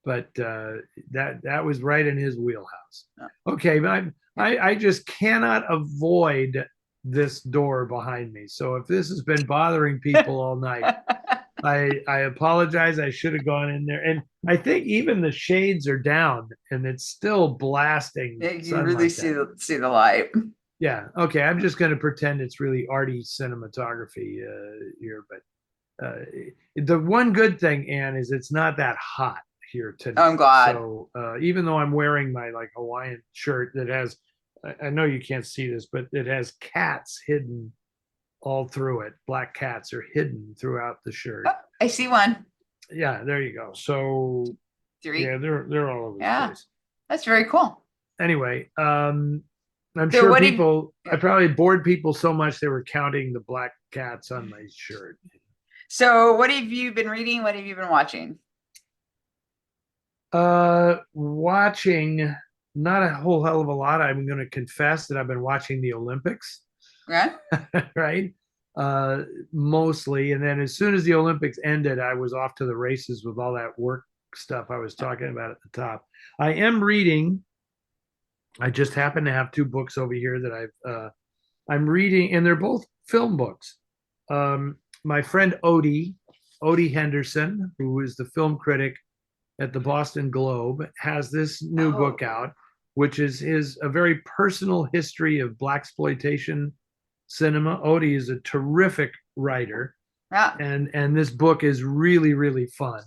Speaker 1: but that was right in his wheelhouse.
Speaker 2: Yeah.
Speaker 1: Okay, but I just cannot avoid this door behind me. So if this has been bothering people all night, I apologize. I should have gone in there. And I think even the shades are down and it's still blasting
Speaker 2: You really
Speaker 1: sunlight
Speaker 2: see
Speaker 1: down.
Speaker 2: the light.
Speaker 1: Yeah. Okay. I'm just going to pretend it's really arty cinematography here. But the one good thing, Anne, is it's not that hot here
Speaker 2: Oh, I'm
Speaker 1: tonight.
Speaker 2: glad.
Speaker 1: So even though I'm wearing my like Hawaiian shirt that has, I know you can't see this, but it has cats hidden all through it. Black cats are hidden throughout the shirt.
Speaker 2: Oh, I see one.
Speaker 1: Yeah, there you go. So
Speaker 2: Three.
Speaker 1: yeah, they're all over the
Speaker 2: Yeah,
Speaker 1: place.
Speaker 2: that's very cool.
Speaker 1: Anyway, I'm
Speaker 2: So
Speaker 1: sure
Speaker 2: what have
Speaker 1: people, I
Speaker 2: yeah.
Speaker 1: probably bored people so much they were counting the black cats on my shirt.
Speaker 2: So what have you been reading? What have you been watching?
Speaker 1: Watching not a whole hell of a lot. I'm going to confess that I've been watching the Olympics,
Speaker 2: Yeah.
Speaker 1: right? Uh, Mostly. And then as soon as the Olympics ended, I was off to the races with all that work stuff I was talking about at the top. I am reading. I just happen to have two books over here that I'm reading, and they're both film books. My friend Odie Henderson, who is the film critic at the Boston Globe, has this new
Speaker 2: Oh,
Speaker 1: book out, which is his a very personal history of blaxploitation cinema. Odie is a terrific writer,
Speaker 2: yeah.
Speaker 1: and this book is really fun.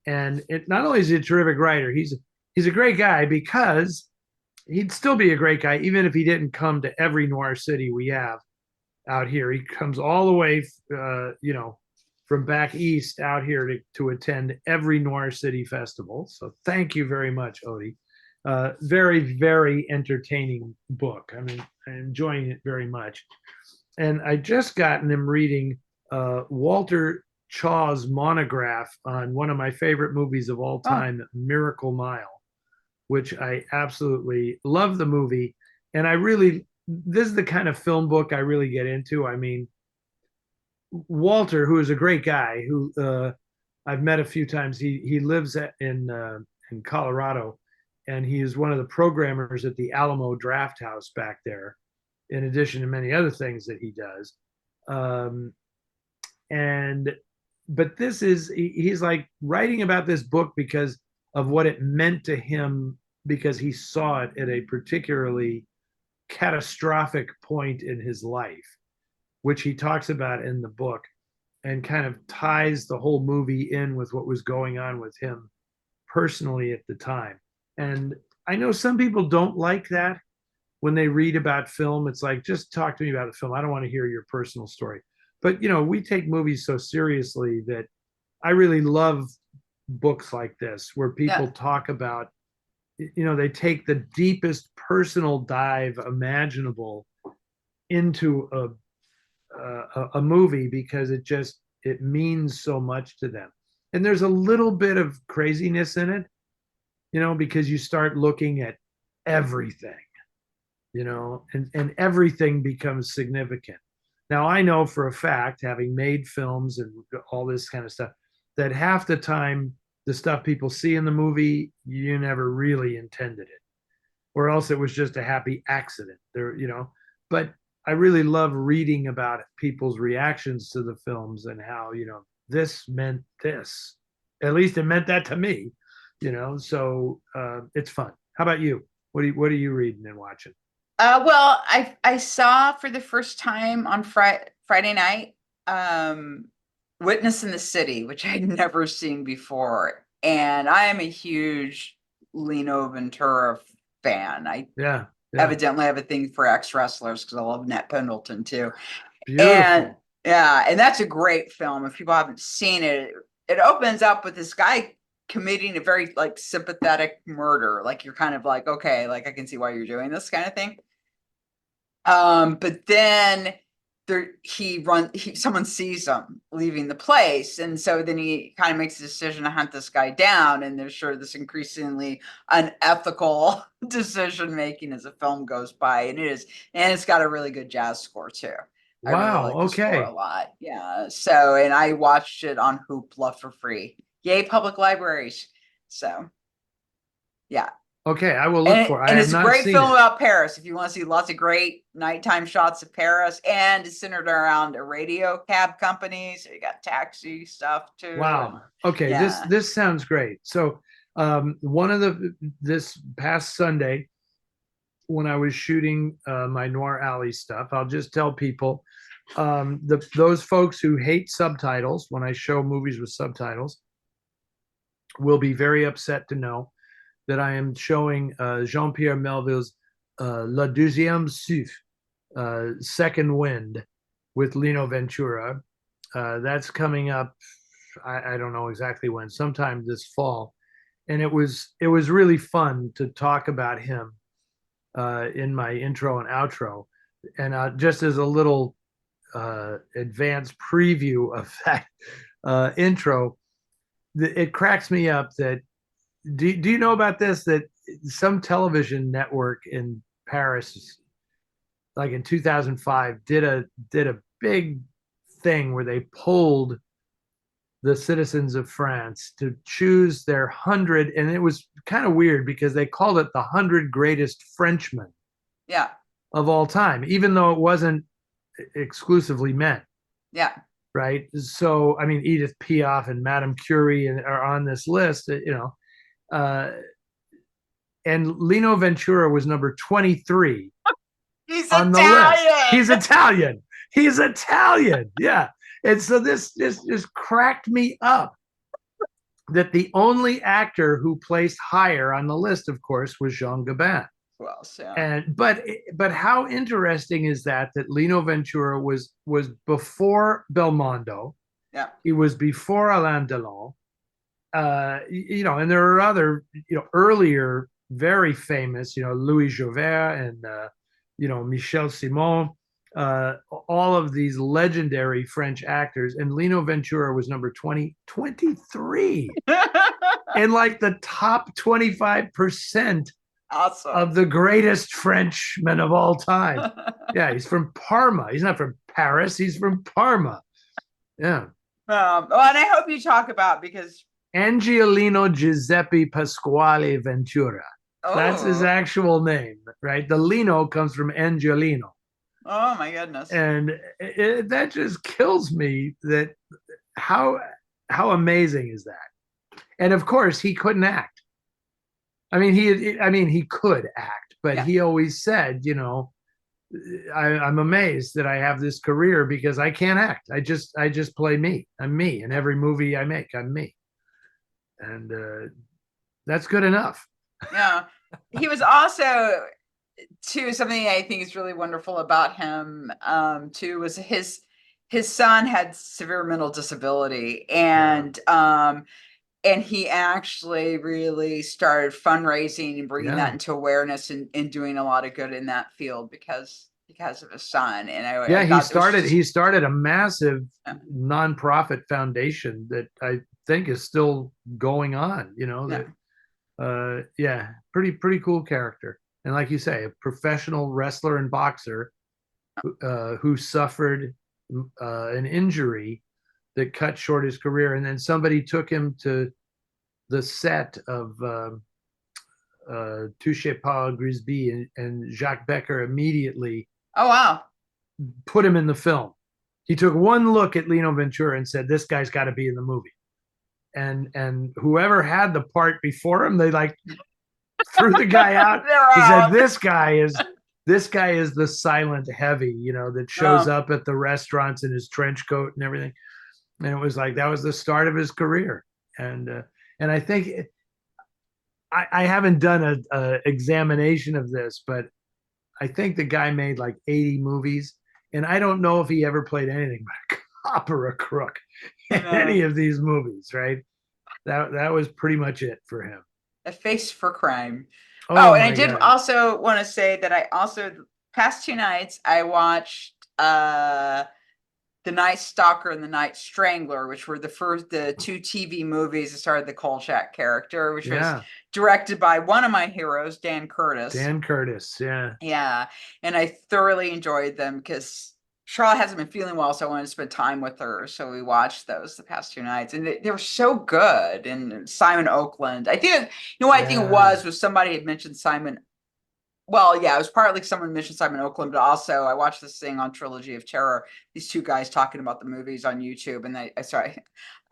Speaker 1: And it not only is he a terrific writer, he's a great guy because he'd still be a great guy even if he didn't come to every Noir City we have out here. He comes all the way, from back east out here to attend every Noir City festival. So thank you very much, Odie. Very entertaining book. I mean, I'm enjoying it very much. And I just gotten him reading Walter Chaw's monograph on one of my favorite movies of all
Speaker 2: Oh,
Speaker 1: time, Miracle Mile, which I absolutely love the movie. And I really, this is the kind of film book I really get into. I mean, Walter, who is a great guy, who I've met a few times. He lives in Colorado, and he is one of the programmers at the Alamo Draft House back there. In addition to many other things that he does, um, and but this is he's like writing about this book because of what it meant to him because he saw it at a particularly catastrophic point in his life, which he talks about in the book and kind of ties the whole movie in with what was going on with him personally at the time. And I know some people don't like that when they read about film. It's like, just talk to me about the film. I don't want to hear your personal story. But, we take movies so seriously that I really love books like this where
Speaker 2: yeah.
Speaker 1: people talk about, they take the deepest personal dive imaginable into a movie because it means so much to them. And there's a little bit of craziness in it, because you start looking at everything, and everything becomes significant. Now, I know for a fact, having made films and all this kind of stuff, that half the time the stuff people see in the movie, you never really intended it, or else it was just a happy accident. But I really love reading about people's reactions to the films and how, this meant this. At least it meant that to me, So it's fun. How about you? What are you reading and watching?
Speaker 2: Well, I saw for the first time on Friday night, um, Witness in the City, which I'd never seen before, and I am a huge Lino Ventura fan. I
Speaker 1: Yeah, yeah,
Speaker 2: evidently have a thing for ex-wrestlers because I love Nat Pendleton too. And
Speaker 1: beautiful.
Speaker 2: yeah, and that's a great film. If people haven't seen it, it opens up with this guy committing a very like sympathetic murder. Like you're kind of like, okay, like I can see why you're doing this kind of thing. But then someone sees him leaving the place, and so then he kind of makes a decision to hunt this guy down, and there's sort of this increasingly unethical decision making as the film goes by, and it's got a really good jazz score too. I really
Speaker 1: Wow.
Speaker 2: like the score a
Speaker 1: Okay.
Speaker 2: lot. Yeah. So, and I watched it on Hoopla for free. Yay, public libraries. So yeah.
Speaker 1: Okay, I will look for it. I
Speaker 2: And
Speaker 1: have
Speaker 2: it's a
Speaker 1: not
Speaker 2: great
Speaker 1: seen
Speaker 2: film
Speaker 1: it.
Speaker 2: about Paris. If you want to see lots of great nighttime shots of Paris, and it's centered around a radio cab company. So you got taxi stuff too. And
Speaker 1: Wow. Okay,
Speaker 2: yeah.
Speaker 1: this sounds great. So one of this past Sunday when I was shooting my Noir Alley stuff, I'll just tell people those folks who hate subtitles when I show movies with subtitles will be very upset to know that I am showing Jean-Pierre Melville's La Deuxième Souffle, Second Wind, with Lino Ventura. That's coming up. I don't know exactly when, sometime this fall, and it was really fun to talk about him in my intro and outro, and just as a little advanced preview of that intro, it cracks me up that do you know about this, that some television network in Paris, like in 2005, did a big thing where they polled the citizens of France to choose their 100, and it was kind of weird because they called it the 100 greatest Frenchmen
Speaker 2: Yeah.
Speaker 1: of all time, even though it wasn't exclusively men.
Speaker 2: Yeah.
Speaker 1: Right. So, I mean, Edith Piaf and Madame Curie are on this list, and Lino Ventura was number 23
Speaker 2: He's
Speaker 1: on the list.
Speaker 2: Italian.
Speaker 1: He's Italian. He's Italian. Yeah. And so this just cracked me up that the only actor who placed higher on the list, of course, was Jean Gabin.
Speaker 2: Well, so
Speaker 1: And but how interesting is that Lino Ventura was before Belmondo.
Speaker 2: yeah.
Speaker 1: He was before Alain Delon. And there are other, earlier very famous, Louis Jauvert and Michel Simon, all of these legendary French actors, and Lino Ventura was number 23 in like the top 25%
Speaker 2: Awesome.
Speaker 1: of the greatest Frenchmen of all time. Yeah, he's from Parma. He's not from Paris. He's from Parma. Yeah.
Speaker 2: Well, and I hope you talk about, because
Speaker 1: Angiolino Giuseppe Pasquale Ventura. That's his actual name, right? The Lino comes from Angiolino.
Speaker 2: Oh my goodness.
Speaker 1: And that just kills me, that how amazing is that? And of course, he couldn't act. I mean, he could act, but he always said, I'm amazed that I have this career because I can't act. I just play me. I'm me. In every movie I make, I'm me. And that's good enough.
Speaker 2: Yeah. He was also, too, something I think is really wonderful about him, too, was his son had severe mental disability, and he actually really started fundraising and bringing that into awareness, and doing a lot of good in that field because of his son. And
Speaker 1: he started a massive nonprofit foundation that I think is still going on. Pretty cool character. And like you say, a professional wrestler and boxer who suffered an injury that cut short his career, and then somebody took him to the set of Touché pas Grisby, and Jacques Becker immediately put him in the film. He took one look at Lino Ventura and said, "This guy's got to be in the movie." And whoever had the part before him, they like threw the guy out. He said, "This guy is the silent heavy, that shows up at the restaurants in his trench coat and everything." And it was like that was the start of his career. And I think I haven't done a examination of this, but I think the guy made like 80 movies, and I don't know if he ever played anything but a cop or a crook in any of these movies, right? That was pretty much it for him.
Speaker 2: A face for crime.
Speaker 1: Oh,
Speaker 2: and I did also want to say that I also, past 2 nights, I watched The Night Stalker and The Night Strangler, which were the 2 TV movies that started the Kolchak character, which was directed by one of my heroes, Dan Curtis.
Speaker 1: Dan Curtis, yeah.
Speaker 2: Yeah, and I thoroughly enjoyed them because Charlotte hasn't been feeling well, so I wanted to spend time with her. So we watched those the past 2 nights, and they were so good. And Simon Oakland, I think, what I think it
Speaker 1: Yeah.
Speaker 2: was somebody had mentioned Simon. Well, yeah, it was partly someone mentioned Simon Oakland, but also I watched this thing on Trilogy of Terror. These two guys talking about the movies on YouTube, and I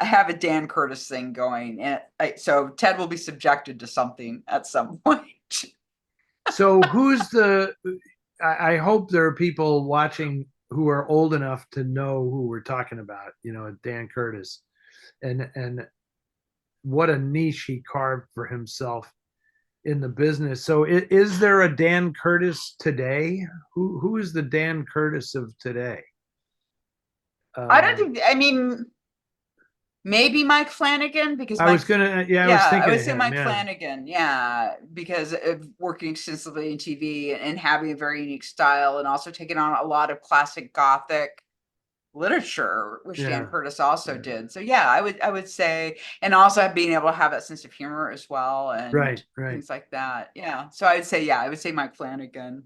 Speaker 2: have a Dan Curtis thing going, and so Ted will be subjected to something at some point.
Speaker 1: So I hope there are people watching who are old enough to know who we're talking about, Dan Curtis. And what a niche he carved for himself in the business. So is there a Dan Curtis today? Who is the Dan Curtis of today?
Speaker 2: I don't think. I mean, maybe Mike Flanagan, because
Speaker 1: I was gonna, yeah, I was
Speaker 2: yeah, I
Speaker 1: thinking
Speaker 2: would
Speaker 1: of
Speaker 2: say
Speaker 1: him.
Speaker 2: Mike
Speaker 1: Yeah,
Speaker 2: Flanagan, yeah, because of working extensively in TV and having a very unique style, and also taking on a lot of classic Gothic literature, which Dan
Speaker 1: yeah,
Speaker 2: Curtis also
Speaker 1: yeah.
Speaker 2: did. So yeah, I would say, and also being able to have that sense of humor as well, and
Speaker 1: Right, right.
Speaker 2: things like that. Yeah, so I would say, yeah, I would say Mike Flanagan.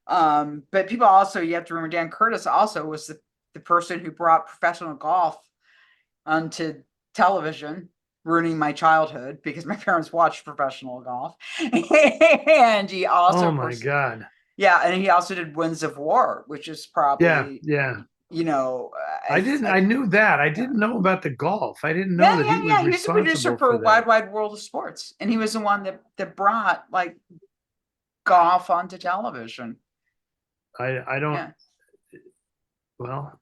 Speaker 2: But people also, you have to remember, Dan Curtis also was the person who brought professional golf onto television, ruining my childhood because my parents watched professional golf. And he also,
Speaker 1: Oh
Speaker 2: of
Speaker 1: my
Speaker 2: course,
Speaker 1: God.
Speaker 2: yeah, and he also did Winds of War, which is
Speaker 1: Yeah,
Speaker 2: probably,
Speaker 1: yeah.
Speaker 2: you know,
Speaker 1: I
Speaker 2: I
Speaker 1: knew that. I
Speaker 2: yeah.
Speaker 1: didn't know about the golf. I didn't know
Speaker 2: Yeah,
Speaker 1: that
Speaker 2: yeah,
Speaker 1: he was
Speaker 2: yeah. He was a producer
Speaker 1: responsible
Speaker 2: for
Speaker 1: for that.
Speaker 2: Wide Wide World of Sports, and he was the one that brought like golf onto television.
Speaker 1: I don't,
Speaker 2: Yeah.
Speaker 1: well,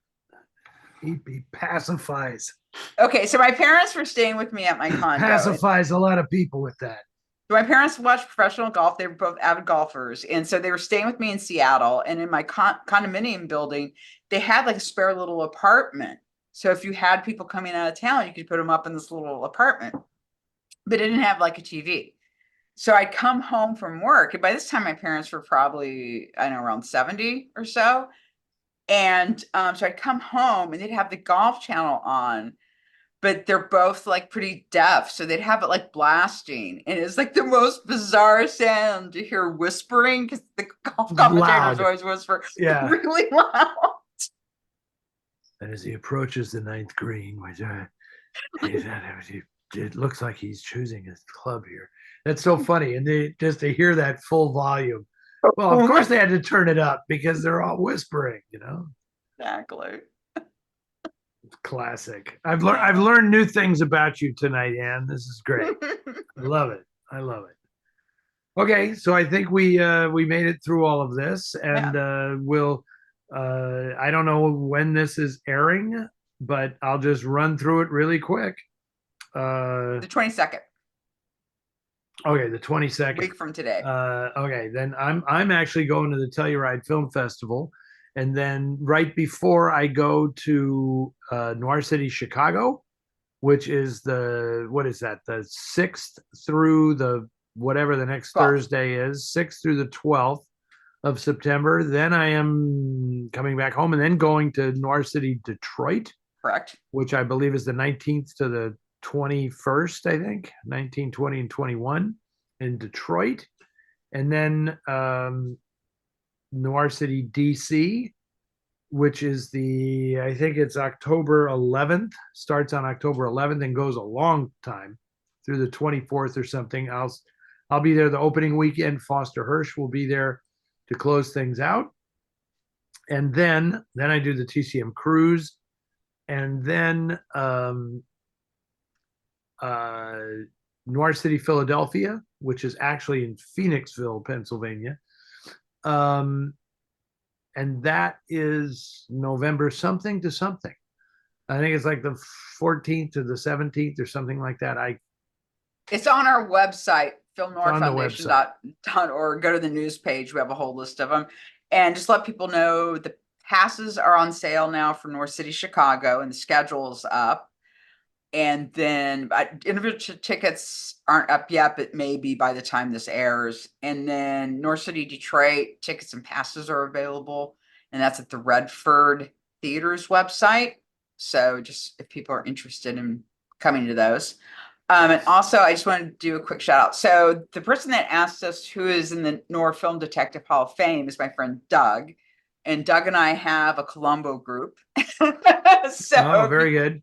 Speaker 1: he pacifies
Speaker 2: Okay, so my parents were staying with me at my condo.
Speaker 1: pacifies a lot of people with that.
Speaker 2: So my parents watched professional golf. They were both avid golfers. And so they were staying with me in Seattle. And in my condominium building, they had like a spare little apartment. So if you had people coming out of town, you could put them up in this little apartment, but it didn't have like a TV. So I'd come home from work. And by this time, my parents were probably, I don't know, around 70 or so. And so I'd come home and they'd have the golf channel on, but they're both like pretty deaf, so they'd have it like blasting, and it's like the most bizarre sound to hear whispering because the golf commentators
Speaker 1: Loud.
Speaker 2: always whisper
Speaker 1: Yeah.
Speaker 2: really loud.
Speaker 1: And as he approaches the ninth green, it looks like he's choosing his club here. That's so funny. And they just to hear that full volume. Well, of course they had to turn it up because they're all whispering.
Speaker 2: Exactly.
Speaker 1: Classic. I've learned new things about you tonight, Anne. This is great. I love it. I love it. Okay, so I think we made it through all of this, and
Speaker 2: Yeah,
Speaker 1: we'll I don't know when this is airing, but I'll just run through it really quick.
Speaker 2: the 22nd,
Speaker 1: Okay, the 22nd.
Speaker 2: week from today.
Speaker 1: Okay, then I'm actually going to the Telluride Film Festival, and then right before I go to Noir City, Chicago, which is what is that? The 6th through the whatever the next
Speaker 2: 12th,
Speaker 1: Thursday is, 6th through the 12th of September. Then I am coming back home and then going to Noir City, Detroit,
Speaker 2: correct?
Speaker 1: which I believe is the 19th to the 21st, I think, 19, 20, and 21 in Detroit. And then Noir City, DC, which is I think it's October 11th, starts on October 11th and goes a long time through the 24th or something. I'll be there the opening weekend. Foster Hirsch will be there to close things out. And then I do the TCM cruise, and then uh, Noir City, Philadelphia, which is actually in Phoenixville, Pennsylvania. Um, and that is November something to something. I think it's like the 14th to the 17th or something like that.
Speaker 2: It's on our website,
Speaker 1: It's on the website.
Speaker 2: filmnoirfoundation.org. Go to the news page. We have a whole list of them. And just let people know the passes are on sale now for North City, Chicago, and the schedule is up. And then individual tickets aren't up yet, but maybe by the time this airs. And then North City, Detroit, tickets and passes are available. And that's at the Redford Theater's website. So just if people are interested in coming to those. And also, I just wanted to do a quick shout out. So the person that asked us who is in the Noir Film Detective Hall of Fame is my friend Doug. And Doug and I have a Colombo group.
Speaker 1: Oh, very good.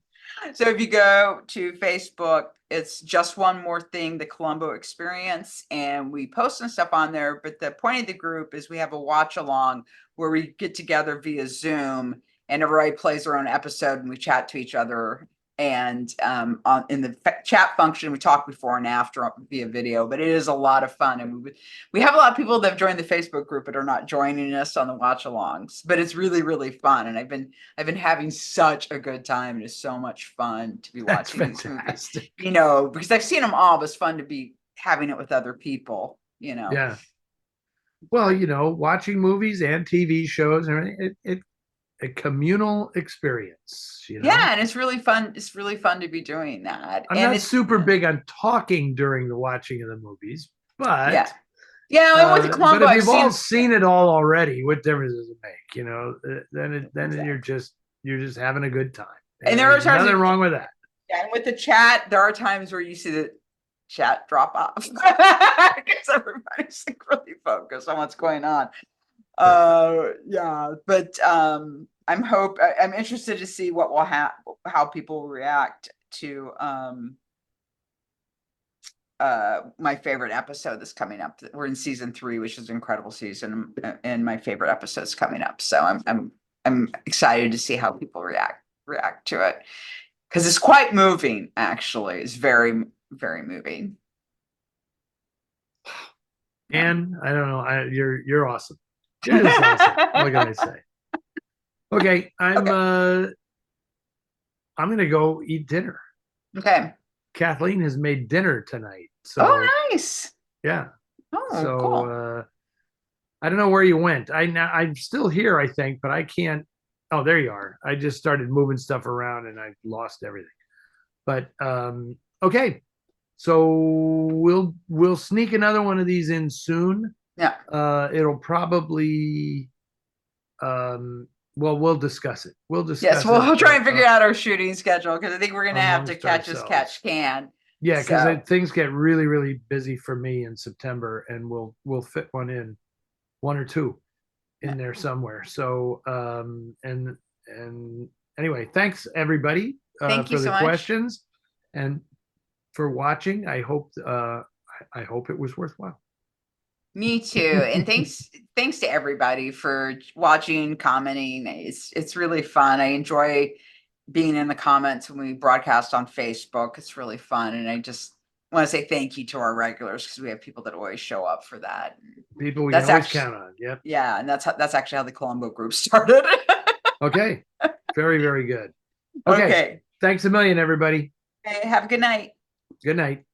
Speaker 2: So if you go to Facebook, it's Just One More Thing, the Colombo Experience, and we post some stuff on there. But the point of the group is we have a watch along where we get together via Zoom, and everybody plays their own episode, and we chat to each other. And in the chat function, we talk before and after via video, but it is a lot of fun. And we have a lot of people that have joined the Facebook group but are not joining us on the watch alongs. But it's really, really fun, and I've been having such a good time. It is so much fun to be watching these movies, you know, because I've seen them all, but it's fun to be having it with other people, you know.
Speaker 1: Yeah. Well, you know, watching movies and TV shows, it a communal experience, you know.
Speaker 2: Yeah, and it's really fun. It's really fun to be doing that.
Speaker 1: I'm
Speaker 2: and
Speaker 1: not super big on talking during the watching of the movies, but
Speaker 2: yeah, and with the Colombo,
Speaker 1: but if you've all seen it all already, what difference does it make? You know, then
Speaker 2: Exactly.
Speaker 1: you're just having a good time.
Speaker 2: And there are times
Speaker 1: nothing wrong with that.
Speaker 2: Yeah, and with the chat, there are times where you see the chat drop off because everybody's like really focused on what's going on. Yeah, but I'm interested to see what will how people react to my favorite episode that's coming up. We're in season 3, which is an incredible season, and my favorite episode's coming up. So I'm excited to see how people react to it, because it's quite moving. Actually, it's very, very moving.
Speaker 1: And I don't know, you're awesome. You're just awesome. What can I say? Okay, I'm gonna go eat dinner.
Speaker 2: Okay.
Speaker 1: Kathleen has made dinner tonight. So
Speaker 2: nice.
Speaker 1: Yeah.
Speaker 2: Oh,
Speaker 1: so
Speaker 2: cool.
Speaker 1: I don't know where you went. I'm still here, I think, but I can't. Oh, there you are. I just started moving stuff around and I lost everything. But okay. So we'll sneak another one of these in soon.
Speaker 2: Yeah.
Speaker 1: It'll probably well, we'll discuss it.
Speaker 2: Yes, we'll try and figure out our shooting schedule, because I think we're gonna have to catch as catch can.
Speaker 1: Yeah, because things get really, really busy for me in September, and we'll fit one or two in there somewhere. So and anyway, thanks everybody for the questions and for watching. I hope it was worthwhile.
Speaker 2: Me too. And thanks to everybody for watching, commenting. It's really fun. I enjoy being in the comments when we broadcast on Facebook. It's really fun. And I just want to say thank you to our regulars, because we have people that always show up for that.
Speaker 1: People we can always count on. Yep.
Speaker 2: Yeah. And that's actually how the Colombo group started.
Speaker 1: Okay. Very, very good. Okay. Thanks a million, everybody.
Speaker 2: Okay, have a good night.
Speaker 1: Good night.